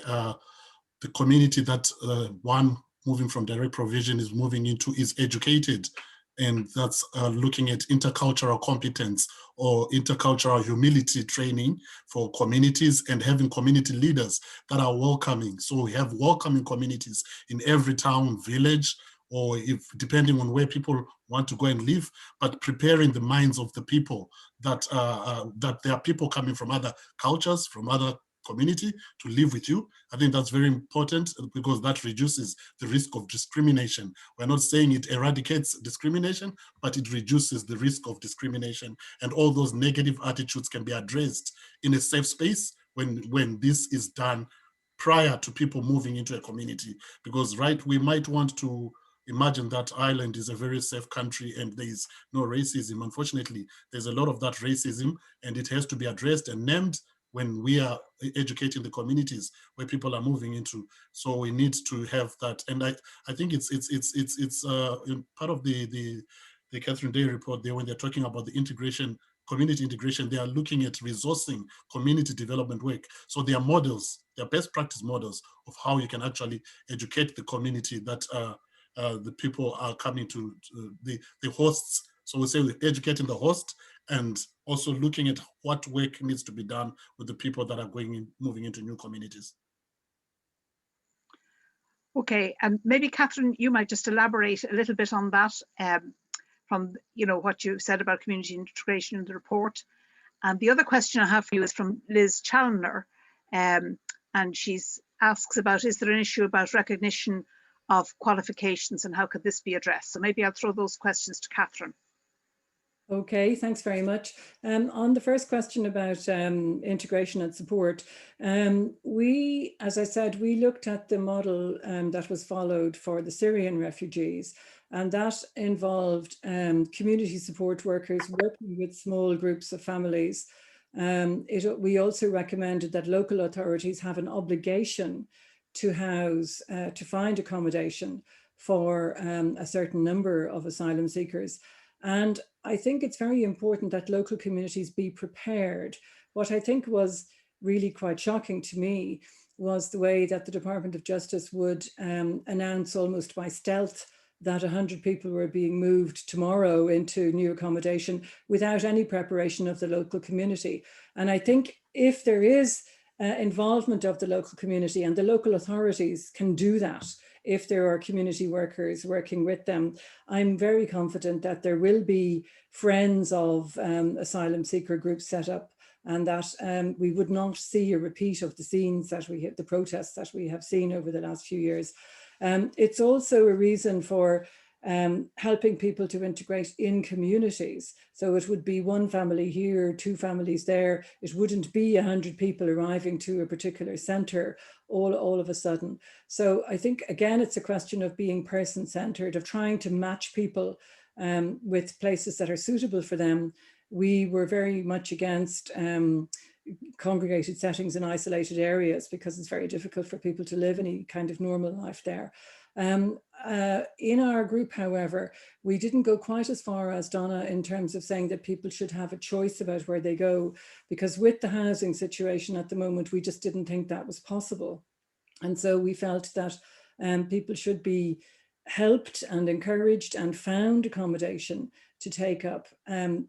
Speaker 3: the community that one moving from direct provision is moving into is educated, and that's looking at intercultural competence or intercultural humility training for communities, and having community leaders that are welcoming. So we have welcoming communities in every town, village, or if depending on where people want to go and live, but preparing the minds of the people that there are people coming from other cultures, from other community to live with you. I think that's very important, because that reduces the risk of discrimination. We're not saying it eradicates discrimination, but it reduces the risk of discrimination, and all those negative attitudes can be addressed in a safe space when this is done prior to people moving into a community. Because we might want to imagine that Ireland is a very safe country and there is no racism. Unfortunately, there's a lot of that racism, and it has to be addressed and named when we are educating the communities where people are moving into. So we need to have that. And I think it's part of the Catherine Day report there, when they're talking about the integration, community integration, they are looking at resourcing community development work. So they are models, they are best practice models of how you can actually educate the community that the people are coming to, the hosts. So we say we're educating the host and also looking at what work needs to be done with the people that are moving into new communities.
Speaker 1: Okay, and maybe Catherine, you might just elaborate a little bit on that, from what you said about community integration in the report. And the other question I have for you is from Liz Challoner, and she asks about, is there an issue about recognition of qualifications and how could this be addressed? So maybe I'll throw those questions to Catherine.
Speaker 4: Okay, thanks very much. On the first question about integration and support, we, as I said, we looked at the model that was followed for the Syrian refugees, and that involved community support workers working with small groups of families. We also recommended that local authorities have an obligation to house, to find accommodation for a certain number of asylum seekers. And I think it's very important that local communities be prepared. What I think was really quite shocking to me was the way that the Department of Justice would announce almost by stealth that 100 people were being moved tomorrow into new accommodation without any preparation of the local community. And I think if there is involvement of the local community, and the local authorities can do that, if there are community workers working with them, I'm very confident that there will be friends of asylum seeker groups set up, and that we would not see a repeat of the scenes that the protests that we have seen over the last few years. It's also a reason for helping people to integrate in communities. So it would be one family here, two families there. It wouldn't be 100 people arriving to a particular centre all of a sudden. So I think, again, it's a question of being person-centred, of trying to match people with places that are suitable for them. We were very much against congregated settings in isolated areas because it's very difficult for people to live any kind of normal life there. In our group, however, we didn't go quite as far as Donnah in terms of saying that people should have a choice about where they go, because with the housing situation at the moment, we just didn't think that was possible. And so we felt that people should be helped and encouraged and found accommodation to take up,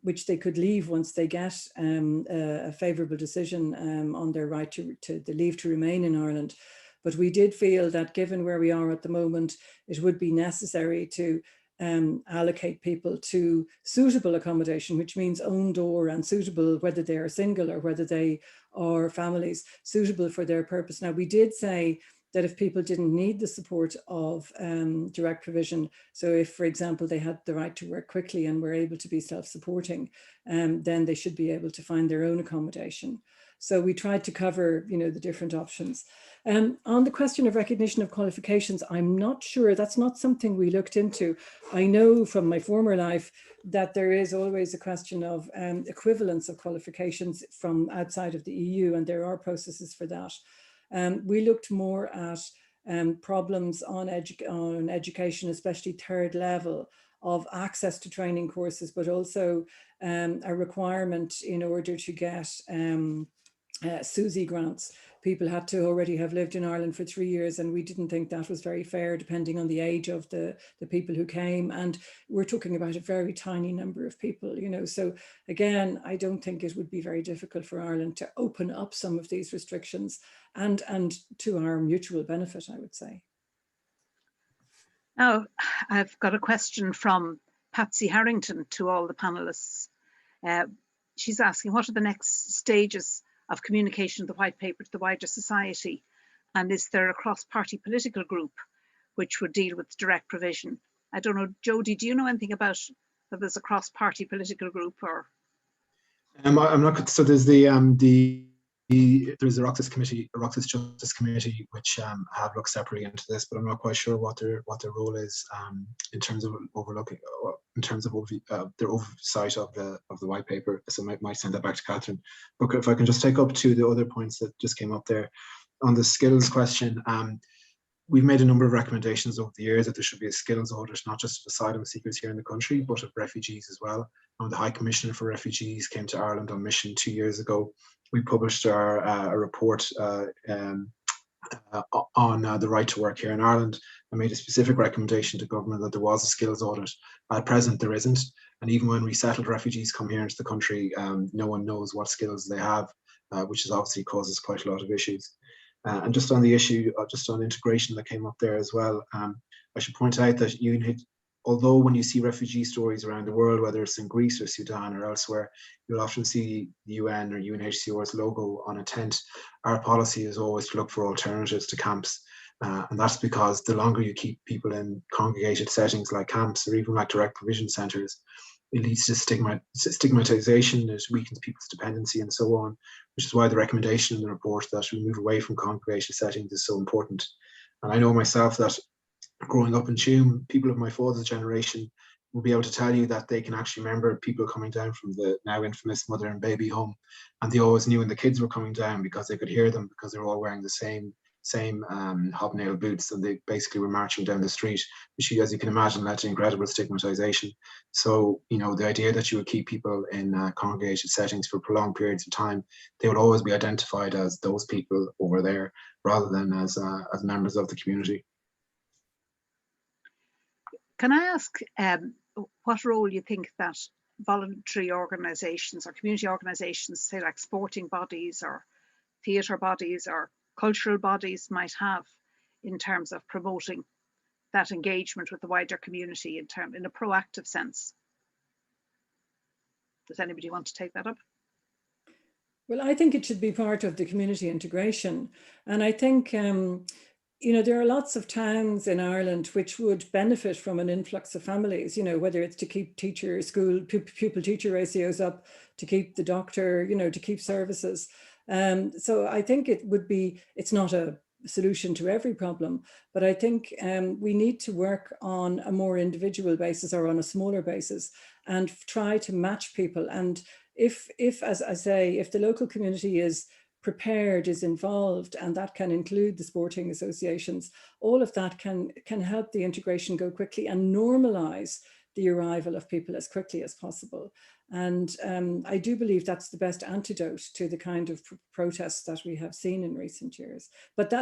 Speaker 4: which they could leave once they get a favourable decision on their right to the leave to remain in Ireland. But we did feel that given where we are at the moment, it would be necessary to allocate people to suitable accommodation, which means own door and suitable, whether they are single or whether they are families, suitable for their purpose. Now, we did say that if people didn't need the support of direct provision, so if, for example, they had the right to work quickly and were able to be self-supporting, then they should be able to find their own accommodation. So we tried to cover, the different options. On the question of recognition of qualifications, I'm not sure, that's not something we looked into. I know from my former life that there is always a question of equivalence of qualifications from outside of the EU, and there are processes for that. We looked more at problems on education, especially third level, of access to training courses, but also a requirement in order to get SUSI grants. People had to already have lived in Ireland for 3 years, and we didn't think that was very fair depending on the age of the people who came. And we're talking about a very tiny number of people, So again, I don't think it would be very difficult for Ireland to open up some of these restrictions and to our mutual benefit, I would say.
Speaker 1: Now, I've got a question from Patsy Harrington to all the panelists. She's asking, what are the next stages of communication of the white paper to the wider society? And is there a cross-party political group which would deal with direct provision? I don't know, Jody, do you know anything about whether there's a cross-party political group or?
Speaker 5: I'm not. So there's the there's a Roxas Justice Committee, which have looked separately into this, but I'm not quite sure what their role is in terms of overlooking, their oversight of the white paper. So I might send that back to Catherine. But if I can just take up to the other points that just came up there on the skills question. We've made a number of recommendations over the years that there should be a skills audit, not just of asylum seekers here in the country, but of refugees as well. And the High Commissioner for Refugees came to Ireland on mission 2 years ago. We published a report on the right to work here in Ireland and made a specific recommendation to government that there was a skills audit. At present, there isn't. And even when resettled refugees come here into the country, no one knows what skills they have, which is obviously causes quite a lot of issues. And just on the issue, just on integration that came up there as well, I should point out that although when you see refugee stories around the world, whether it's in Greece or Sudan or elsewhere, you'll often see the UN or UNHCR's logo on a tent. Our policy is always to look for alternatives to camps. And that's because the longer you keep people in congregated settings like camps or even like direct provision centres, it leads to stigmatization, it weakens people's dependency and so on, which is why the recommendation in the report that we move away from congregation settings is so important. And I know myself that growing up in Tuam, people of my father's generation will be able to tell you that they can actually remember people coming down from the now infamous mother and baby home, and they always knew when the kids were coming down because they could hear them, because they were all wearing the same hobnail boots, and they basically were marching down the street, which, as you can imagine, led to incredible stigmatization. So, the idea that you would keep people in congregated settings for prolonged periods of time, they would always be identified as those people over there rather than as members of the community.
Speaker 1: Can I ask what role you think that voluntary organisations or community organisations, say like sporting bodies or theatre bodies or cultural bodies, might have in terms of promoting that engagement with the wider community in a proactive sense? Does anybody want to take that up?
Speaker 4: Well, I think it should be part of the community integration. And I think, there are lots of towns in Ireland which would benefit from an influx of families, whether it's to keep pupil-teacher ratios up, to keep the doctor, to keep services. So I think it's not a solution to every problem, but I think we need to work on a more individual basis or on a smaller basis and try to match people. And if, as I say, if the local community is prepared, is involved, and that can include the sporting associations, all of that can help the integration go quickly and normalize the arrival of people as quickly as possible. And I do believe that's the best antidote to the kind of protests that we have seen in recent years. But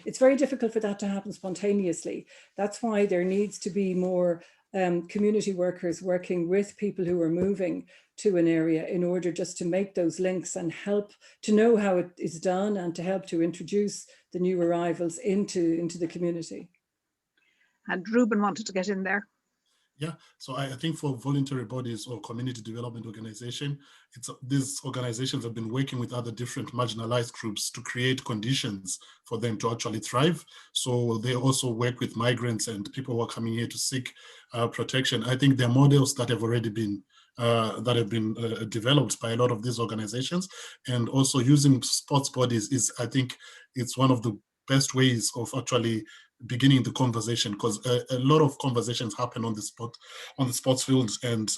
Speaker 4: it's very difficult for that to happen spontaneously. That's why there needs to be more community workers working with people who are moving to an area in order just to make those links and help to know how it is done and to help to introduce the new arrivals into the community.
Speaker 1: And Reuben wanted to get in there.
Speaker 3: Yeah, so I think for voluntary bodies or community development organization, these organizations have been working with other different marginalized groups to create conditions for them to actually thrive. So they also work with migrants and people who are coming here to seek protection. I think there are models that have already been developed by a lot of these organizations, and also using sports bodies I think it's one of the best ways of actually beginning the conversation, because a lot of conversations happen on the sports fields, and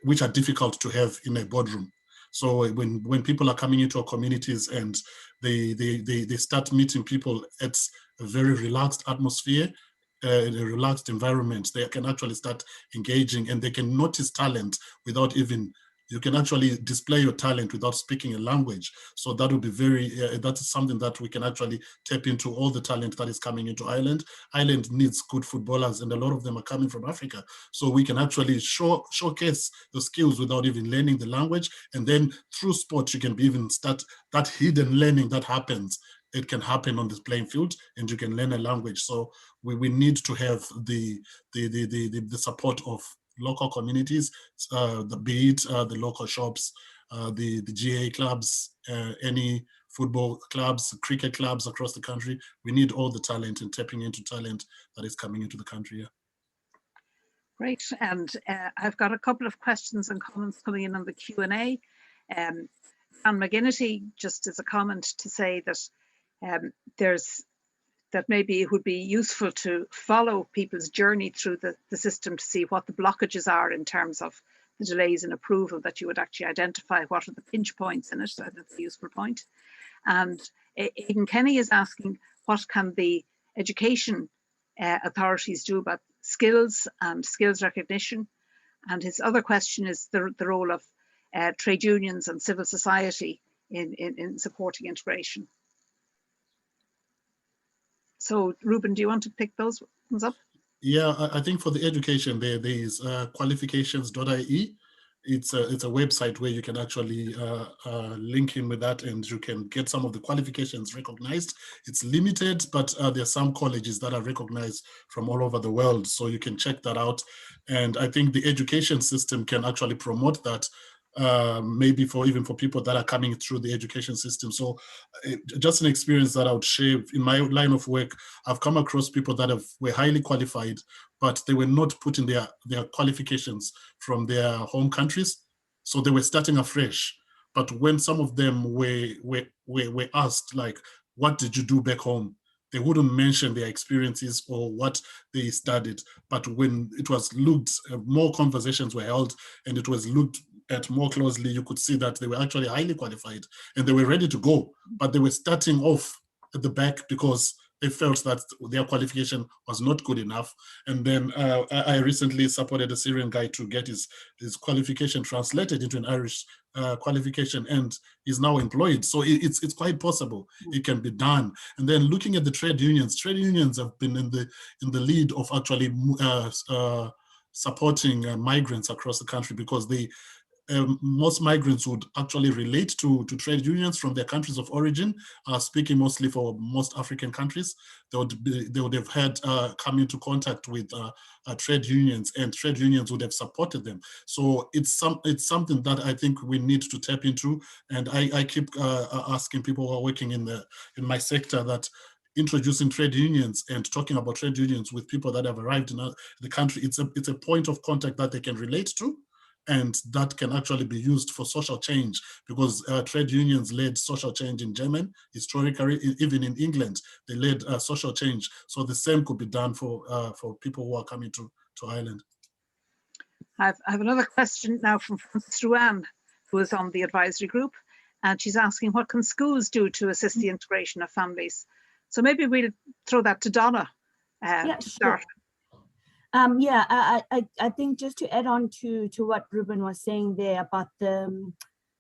Speaker 3: which are difficult to have in a boardroom. So when people are coming into our communities and they start meeting people at a very relaxed atmosphere, in a relaxed environment, they can actually start engaging, and they can notice talent without even, you can actually display your talent without speaking a language. So that would be that is something that we can actually tap into, all the talent that is coming into Ireland. Ireland needs good footballers, and a lot of them are coming from Africa. So we can actually showcase the skills without even learning the language. And then through sport, you can even start that hidden learning that happens. It can happen on the playing field, and you can learn a language. So we need to have the support of local communities, be it the local shops, the GA clubs, any football clubs, cricket clubs across the country. We need all the talent and tapping into talent that is coming into the country. Yeah.
Speaker 1: Great, and I've got a couple of questions and comments coming in on the Q&A. Anne McGinnity, just as a comment to say that that maybe it would be useful to follow people's journey through the system to see what the blockages are in terms of the delays in approval, that you would actually identify what are the pinch points in it. So that's a useful point. And Aidan Kenny is asking, what can the education authorities do about skills and skills recognition? And his other question is the role of trade unions and civil society in supporting integration. So, Reuben, do you want to pick those ones up?
Speaker 3: Yeah, I think for the education, there is qualifications.ie. It's a website where you can actually link in with that, and you can get some of the qualifications recognized. It's limited, but there are some colleges that are recognized from all over the world, so you can check that out. And I think the education system can actually promote that, maybe even for people that are coming through the education system. So just an experience that I would share in my line of work. I've come across people that were highly qualified, but they were not putting their qualifications from their home countries. So they were starting afresh. But when some of them were asked, like, what did you do back home? They wouldn't mention their experiences or what they studied. But when it was looked, more conversations were held, and it was looked at more closely, you could see that they were actually highly qualified and they were ready to go, but they were starting off at the back because they felt that their qualification was not good enough. And then I recently supported a Syrian guy to get his qualification translated into an Irish qualification, and he's now employed. So it's quite possible. It can be done. And then looking at the trade unions have been in the lead of actually supporting migrants across the country, because most migrants would actually relate to trade unions from their countries of origin. Speaking mostly for most African countries, they would have had come into contact with trade unions, and trade unions would have supported them. So it's something that I think we need to tap into. And I keep asking people who are working in my sector that introducing trade unions and talking about trade unions with people that have arrived in the country, it's a point of contact that they can relate to. And that can actually be used for social change, because trade unions led social change in Germany, historically, even in England, they led social change. So the same could be done for people who are coming to Ireland.
Speaker 1: I have another question now from Frances Ruan, who is on the advisory group, and she's asking, what can schools do to assist the integration of families? So maybe we'll throw that to Donnah to start.
Speaker 2: I think just to add on to what Reuben was saying there about the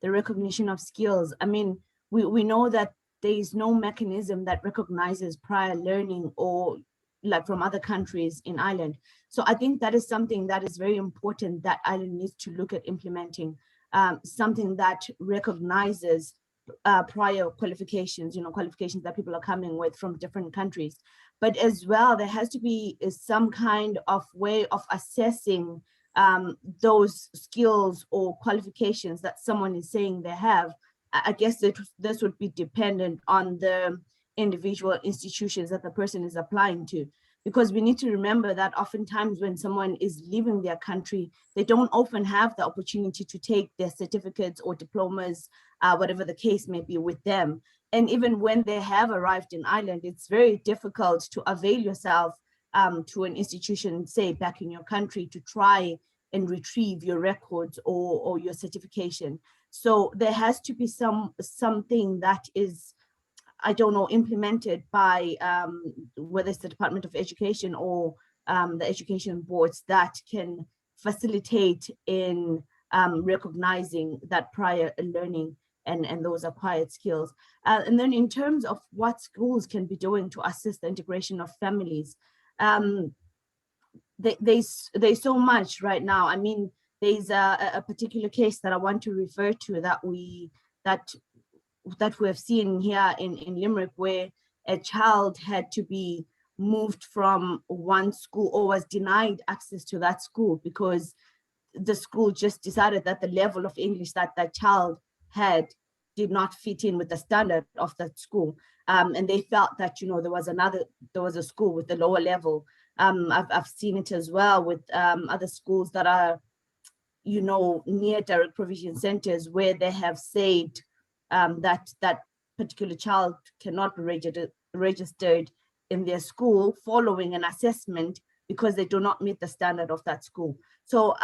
Speaker 2: recognition of skills. I mean, we know that there is no mechanism that recognizes prior learning or like from other countries in Ireland. So I think that is something that is very important that Ireland needs to look at implementing, something that recognizes prior qualifications, qualifications that people are coming with from different countries. But as well, there has to be some kind of way of assessing those skills or qualifications that someone is saying they have. I guess that this would be dependent on the individual institutions that the person is applying to, because we need to remember that oftentimes when someone is leaving their country, they don't often have the opportunity to take their certificates or diplomas, whatever the case may be, with them. And even when they have arrived in Ireland, it's very difficult to avail yourself to an institution, say back in your country, to try and retrieve your records or your certification. So there has to be something that is, I don't know, implemented by whether it's the Department of Education or the education boards that can facilitate in recognizing that prior learning and those acquired skills. And then in terms of what schools can be doing to assist the integration of families, there's so much right now. I mean, there's a particular case that I want to refer to that we have seen here in Limerick, where a child had to be moved from one school or was denied access to that school because the school just decided that the level of English that that child had did not fit in with the standard of that school. And they felt that, there was a school with the lower level. I've seen it as well with other schools that are, near direct provision centers, where they have said that particular child cannot be registered in their school following an assessment because they do not meet the standard of that school. So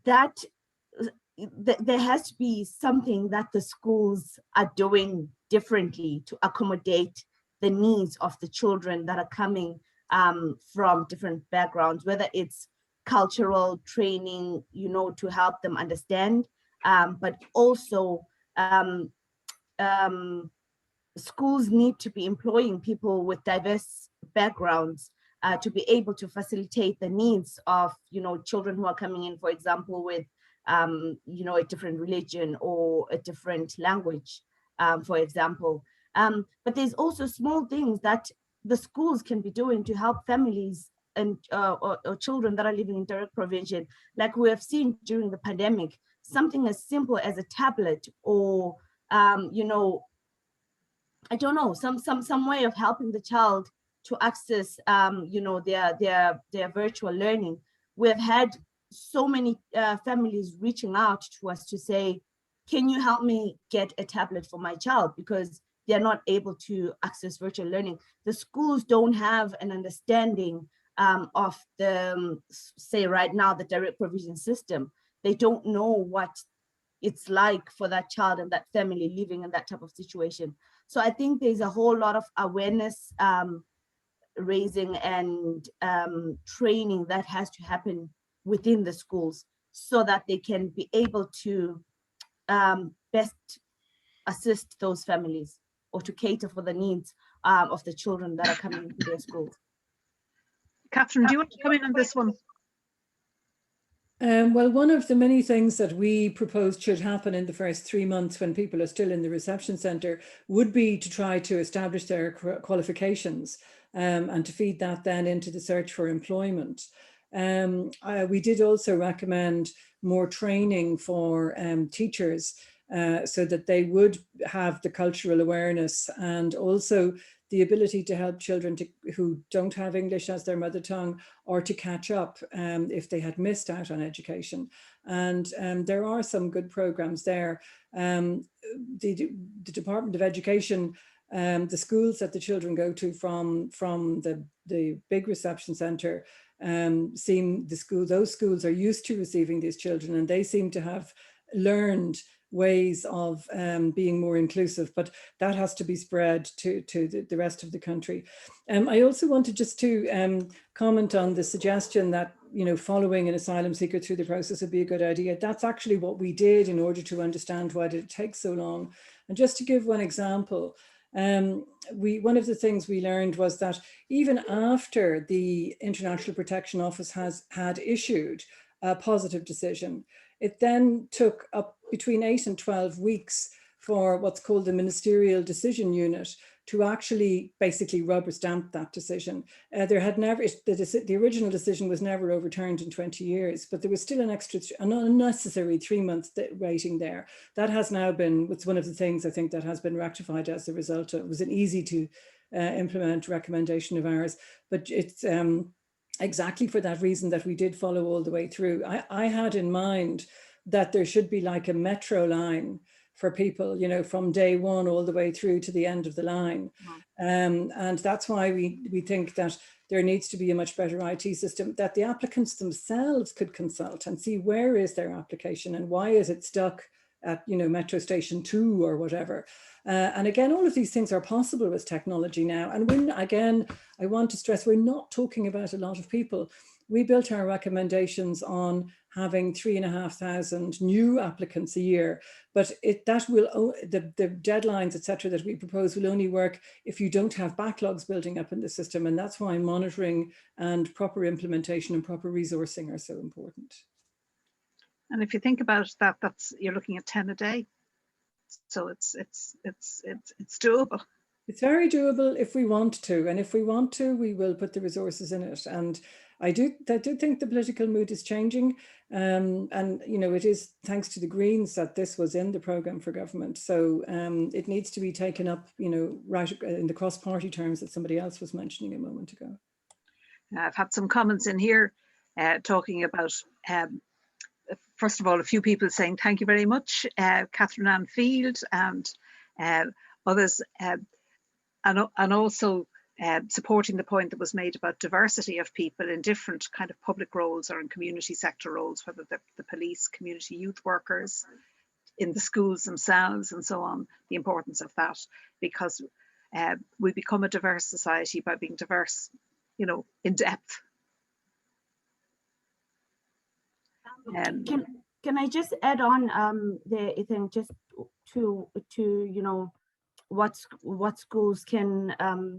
Speaker 2: there has to be something that the schools are doing differently to accommodate the needs of the children that are coming from different backgrounds, whether it's cultural training, to help them understand, but also schools need to be employing people with diverse backgrounds to be able to facilitate the needs of, children who are coming in, for example, with, a different religion or a different language, for example. But there's also small things that the schools can be doing to help families and or children that are living in direct provision. Like we have seen during the pandemic, something as simple as a tablet or, I don't know, some way of helping the child to access, their virtual learning. We've had so many families reaching out to us to say, can you help me get a tablet for my child? Because they're not able to access virtual learning. The schools don't have an understanding of the, say right now, the direct provision system. They don't know what it's like for that child and that family living in that type of situation. So I think there's a whole lot of awareness raising and training that has to happen within the schools so that they can be able to best assist those families or to cater for the needs of the children that are coming into their schools.
Speaker 1: Catherine, do you want to come in on this one?
Speaker 4: Well, one of the many things that we proposed should happen in the first 3 months when people are still in the reception centre would be to try to establish their qualifications and to feed that then into the search for employment. We did also recommend more training for teachers so that they would have the cultural awareness and also the ability to help children who don't have English as their mother tongue or to catch up if they had missed out on education. And there are some good programs there. The Department of Education, the schools that the children go to from the big reception centre, those schools are used to receiving these children and they seem to have learned ways of being more inclusive, but that has to be spread to the rest of the country. I also wanted just to comment on the suggestion that, following an asylum seeker through the process would be a good idea. That's actually what we did in order to understand why did it take so long. And just to give one example, one of the things we learned was that even after the International Protection Office had issued a positive decision, it then took up between 8 and 12 weeks for what's called the Ministerial Decision Unit to actually basically rubber stamp that decision. The original decision was never overturned in 20 years, but there was still an unnecessary 3 months waiting there. That has now been, it's one of the things I think that has been rectified as a result of, it was an easy to implement recommendation of ours, but it's exactly for that reason that we did follow all the way through. I had in mind that there should be like a metro line for people, from day one all the way through to the end of the line. And that's why we think that there needs to be a much better IT system, that the applicants themselves could consult and see where is their application and why is it stuck at, Metro Station 2 or whatever. And again, all of these things are possible with technology now. And I want to stress, we're not talking about a lot of people. We built our recommendations on having 3,500 new applicants a year, but the deadlines, etc., that we propose will only work if you don't have backlogs building up in the system. And that's why monitoring and proper implementation and proper resourcing are so important.
Speaker 1: And if you think about that, you're looking at 10 a day. So it's doable. It's
Speaker 4: very doable if we want to, and if we want to, we will put the resources in it. And I do think the political mood is changing, and it is thanks to the Greens that this was in the programme for government. So it needs to be taken up, right in the cross-party terms that somebody else was mentioning a moment ago.
Speaker 1: I've had some comments in here talking about first of all, a few people saying thank you very much, Catherine Ann Field and others, and also supporting the point that was made about diversity of people in different kind of public roles or in community sector roles, whether they're the police, community youth workers, in the schools themselves and so on, the importance of that, because we become a diverse society by being diverse, you know, in depth.
Speaker 2: Can I just add on there, Ethan, just to you know, what schools can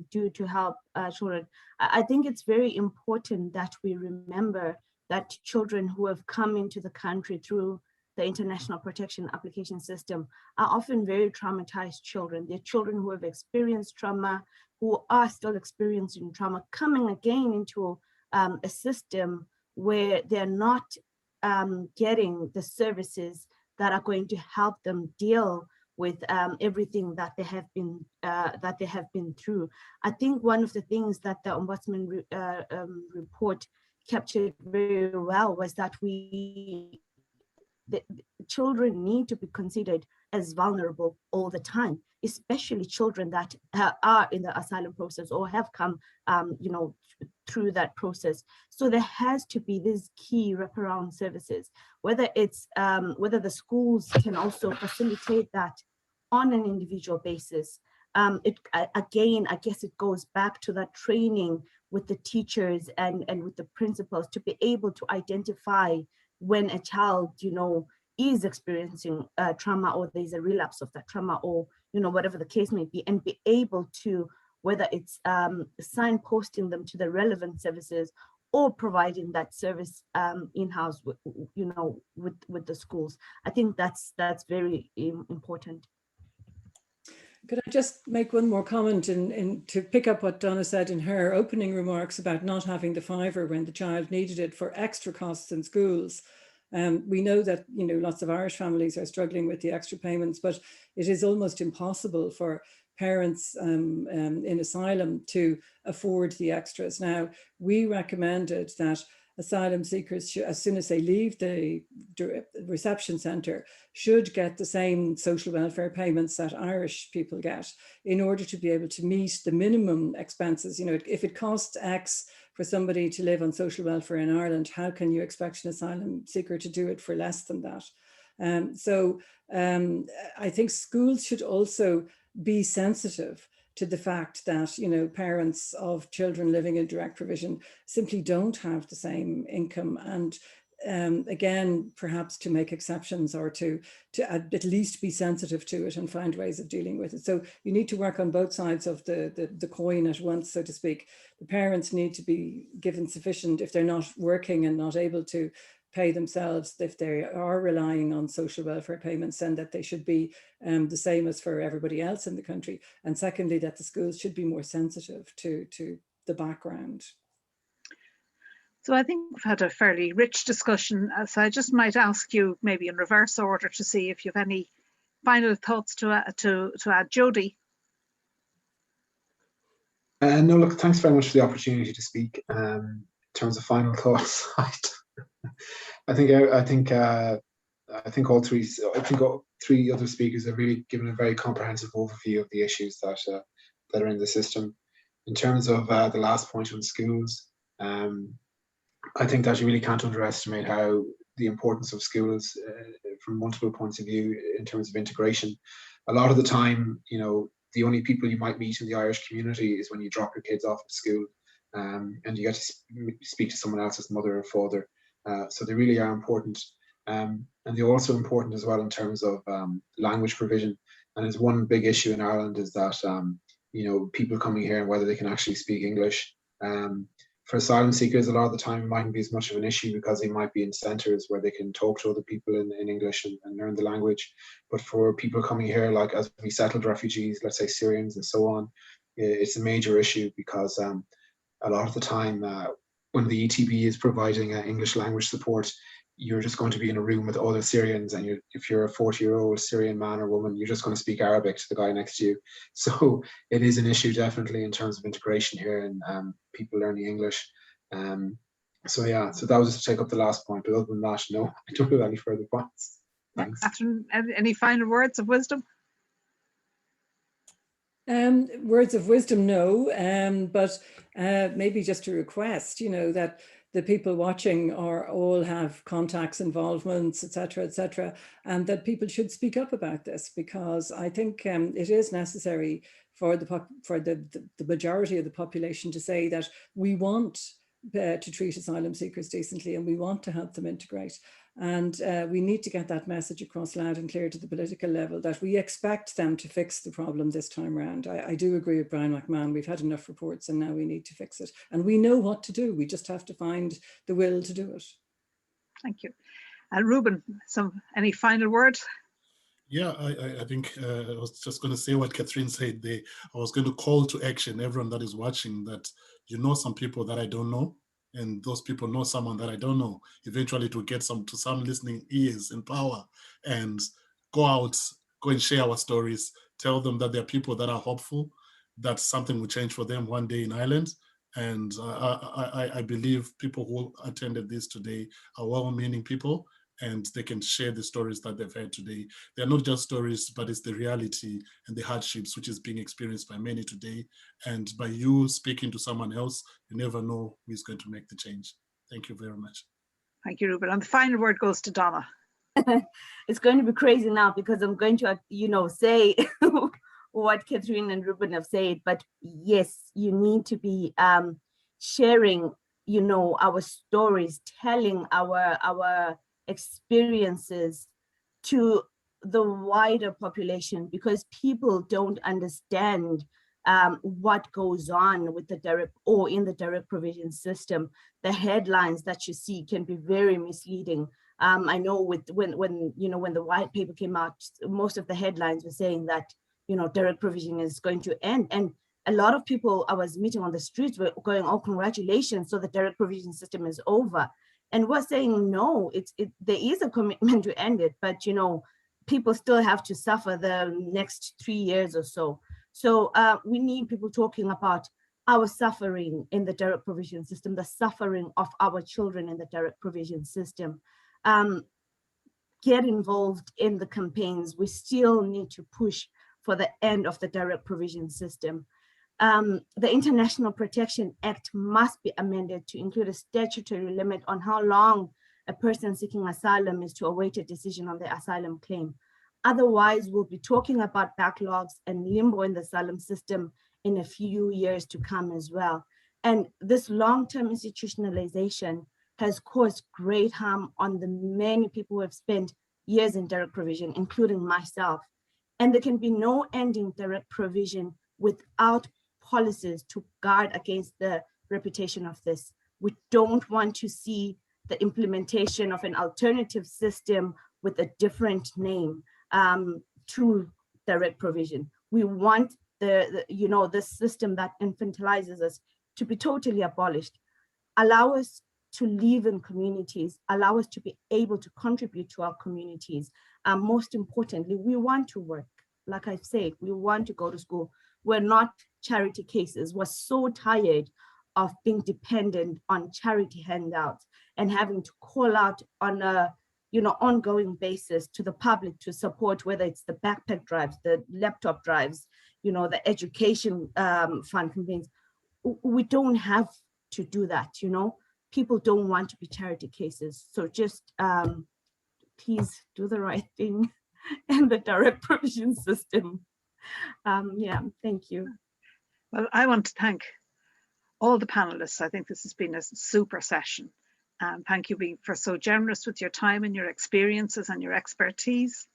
Speaker 2: do to help children. I think it's very important that we remember that children who have come into the country through the international protection application system are often very traumatized children. They're children who have experienced trauma, who are still experiencing trauma, coming again into a system where they're not getting the services that are going to help them deal with everything that they have been through. I think one of the things that the Ombudsman report captured very well was that the children need to be considered as vulnerable all the time, especially children that are in the asylum process or have come, you know, through that process. So there has to be these key wraparound services, whether it's whether the schools can also facilitate that on an individual basis. Again, I guess it goes back to that training with the teachers and with the principals to be able to identify when a child, you know, is experiencing trauma, or there's a relapse of that trauma, or, you know, whatever the case may be, and be able to, whether it's signposting them to the relevant services or providing that service in-house, you know, with the schools. I think that's very important.
Speaker 4: Could I just make one more comment to pick up what Donnah said in her opening remarks about not having the fiver when the child needed it for extra costs in schools. We know that, you know, lots of Irish families are struggling with the extra payments, but it is almost impossible for parents in asylum to afford the extras. Now, we recommended that asylum seekers, as soon as they leave the reception centre, should get the same social welfare payments that Irish people get in order to be able to meet the minimum expenses. You know, if it costs X for somebody to live on social welfare in Ireland, how can you expect an asylum seeker to do it for less than that? I think schools should also be sensitive to the fact that, you know, parents of children living in direct provision simply don't have the same income, and again, perhaps to make exceptions or to at least be sensitive to it and find ways of dealing with it. So you need to work on both sides of the coin at once, so to speak. The parents need to be given sufficient, if they're not working and not able to pay themselves, if they are relying on social welfare payments, then that they should be the same as for everybody else in the country. And secondly, that the schools should be more sensitive to the background.
Speaker 1: So I think we've had a fairly rich discussion. So I just might ask you, maybe in reverse order, to see if you have any final thoughts to add. Jody?
Speaker 5: No, look, thanks very much for the opportunity to speak. In terms of final thoughts, I think all three other speakers have really given a very comprehensive overview of the issues that are in the system. In terms of the last point on schools, I think that you really can't underestimate how the importance of schools from multiple points of view in terms of integration. A lot of the time, you know, the only people you might meet in the Irish community is when you drop your kids off at school, and you get to speak to someone else's mother or father. So they really are important. And they're also important as well in terms of language provision. And there's one big issue in Ireland is that, you know, people coming here and whether they can actually speak English. For asylum seekers, a lot of the time it mightn't be as much of an issue because they might be in centres where they can talk to other people in English and learn the language. But for people coming here, like as resettled refugees, let's say Syrians and so on, it's a major issue because a lot of the time when the ETB is providing English language support, you're just going to be in a room with other Syrians, and if you're a 40-year-old Syrian man or woman, you're just going to speak Arabic to the guy next to you. So it is an issue definitely in terms of integration here and people learning English. So yeah, so that was just to take up the last point, but other than that, no, I don't have any further points. Thanks.
Speaker 1: Catherine, any final words of wisdom?
Speaker 4: Words of wisdom, no, but maybe just a request, that the people watching all have contacts, involvements, etc., and that people should speak up about this, because I think it is necessary for the majority of the population to say that we want to treat asylum seekers decently and we want to help them integrate. And we need to get that message across loud and clear to the political level that we expect them to fix the problem this time around. I do agree with Brian McMahon. We've had enough reports and now we need to fix it. And we know what to do. We just have to find the will to do it.
Speaker 1: Thank you. And Reuben, any final words?
Speaker 3: Yeah, I think I was just going to say what Catherine said there. I was going to call to action everyone that is watching, that some people that I don't know, and those people know someone that I don't know. Eventually to get to some listening ears and power, and go and share our stories, tell them that there are people that are hopeful, that something will change for them one day in Ireland. And I believe people who attended this today are well-meaning people, and they can share the stories that they've heard today. They're not just stories, but it's the reality and the hardships which is being experienced by many today. And by you speaking to someone else, you never know who is going to make the change. Thank you very much.
Speaker 1: Thank you, Reuben. And the final word goes to Donnah.
Speaker 2: It's going to be crazy now because I'm going to, say what Catherine and Reuben have said. But yes, you need to be sharing, our stories, telling our experiences to the wider population, because people don't understand what goes on with the direct or in the direct provision system. The headlines that you see can be very misleading. I know when the white paper came out, most of the headlines were saying that direct provision is going to end, and a lot of people I was meeting on the streets were going, "Oh, congratulations! So the direct provision system is over." And we're saying, no, there is a commitment to end it, but people still have to suffer the next 3 years or so. So we need people talking about our suffering in the direct provision system, the suffering of our children in the direct provision system. Get involved in the campaigns. We still need to push for the end of the direct provision system. The International Protection Act must be amended to include a statutory limit on how long a person seeking asylum is to await a decision on their asylum claim. Otherwise, we'll be talking about backlogs and limbo in the asylum system in a few years to come as well. And this long-term institutionalization has caused great harm on the many people who have spent years in direct provision, including myself. And there can be no ending direct provision without policies to guard against the reputation of this. We don't want to see the implementation of an alternative system with a different name to direct provision. We want the system that infantilizes us to be totally abolished. Allow us to live in communities, allow us to be able to contribute to our communities. Most importantly, we want to work. Like I've said, we want to go to school. We're not charity cases. We're so tired of being dependent on charity handouts and having to call out on a ongoing basis to the public to support, whether it's the backpack drives, the laptop drives, the education fund campaigns. We don't have to do that. People don't want to be charity cases. So just please do the right thing in the direct provision system. Yeah, thank you.
Speaker 1: Well, I want to thank all the panelists. I think this has been a super session. And thank you for being so generous with your time and your experiences and your expertise.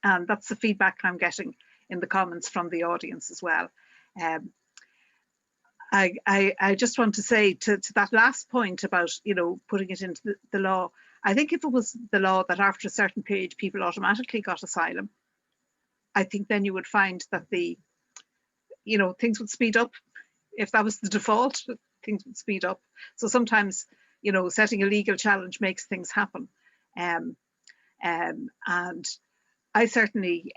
Speaker 1: And that's the feedback I'm getting in the comments from the audience as well. I just want to say to that last point about, putting it into the law, I think if it was the law that after a certain period people automatically got asylum, I think then you would find that things would speed up. If that was the default, things would speed up. So sometimes, setting a legal challenge makes things happen. And I certainly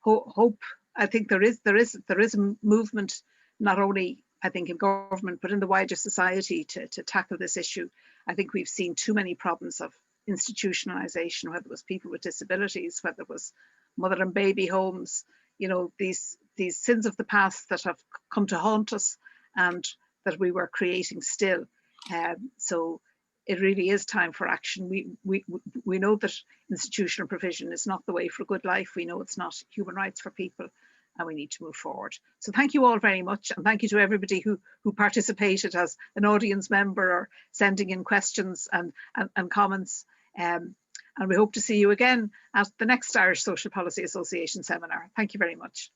Speaker 1: hope, I think there is a movement, not only, I think, in government, but in the wider society to tackle this issue. I think we've seen too many problems of institutionalization, whether it was people with disabilities, whether it was mother and baby homes, you know, these sins of the past that have come to haunt us and that we were creating still. So it really is time for action. We know that institutional provision is not the way for a good life. We know it's not human rights for people, and we need to move forward. So thank you all very much, and thank you to everybody who participated as an audience member or sending in questions and comments. And we hope to see you again at the next Irish Social Policy Association seminar. Thank you very much.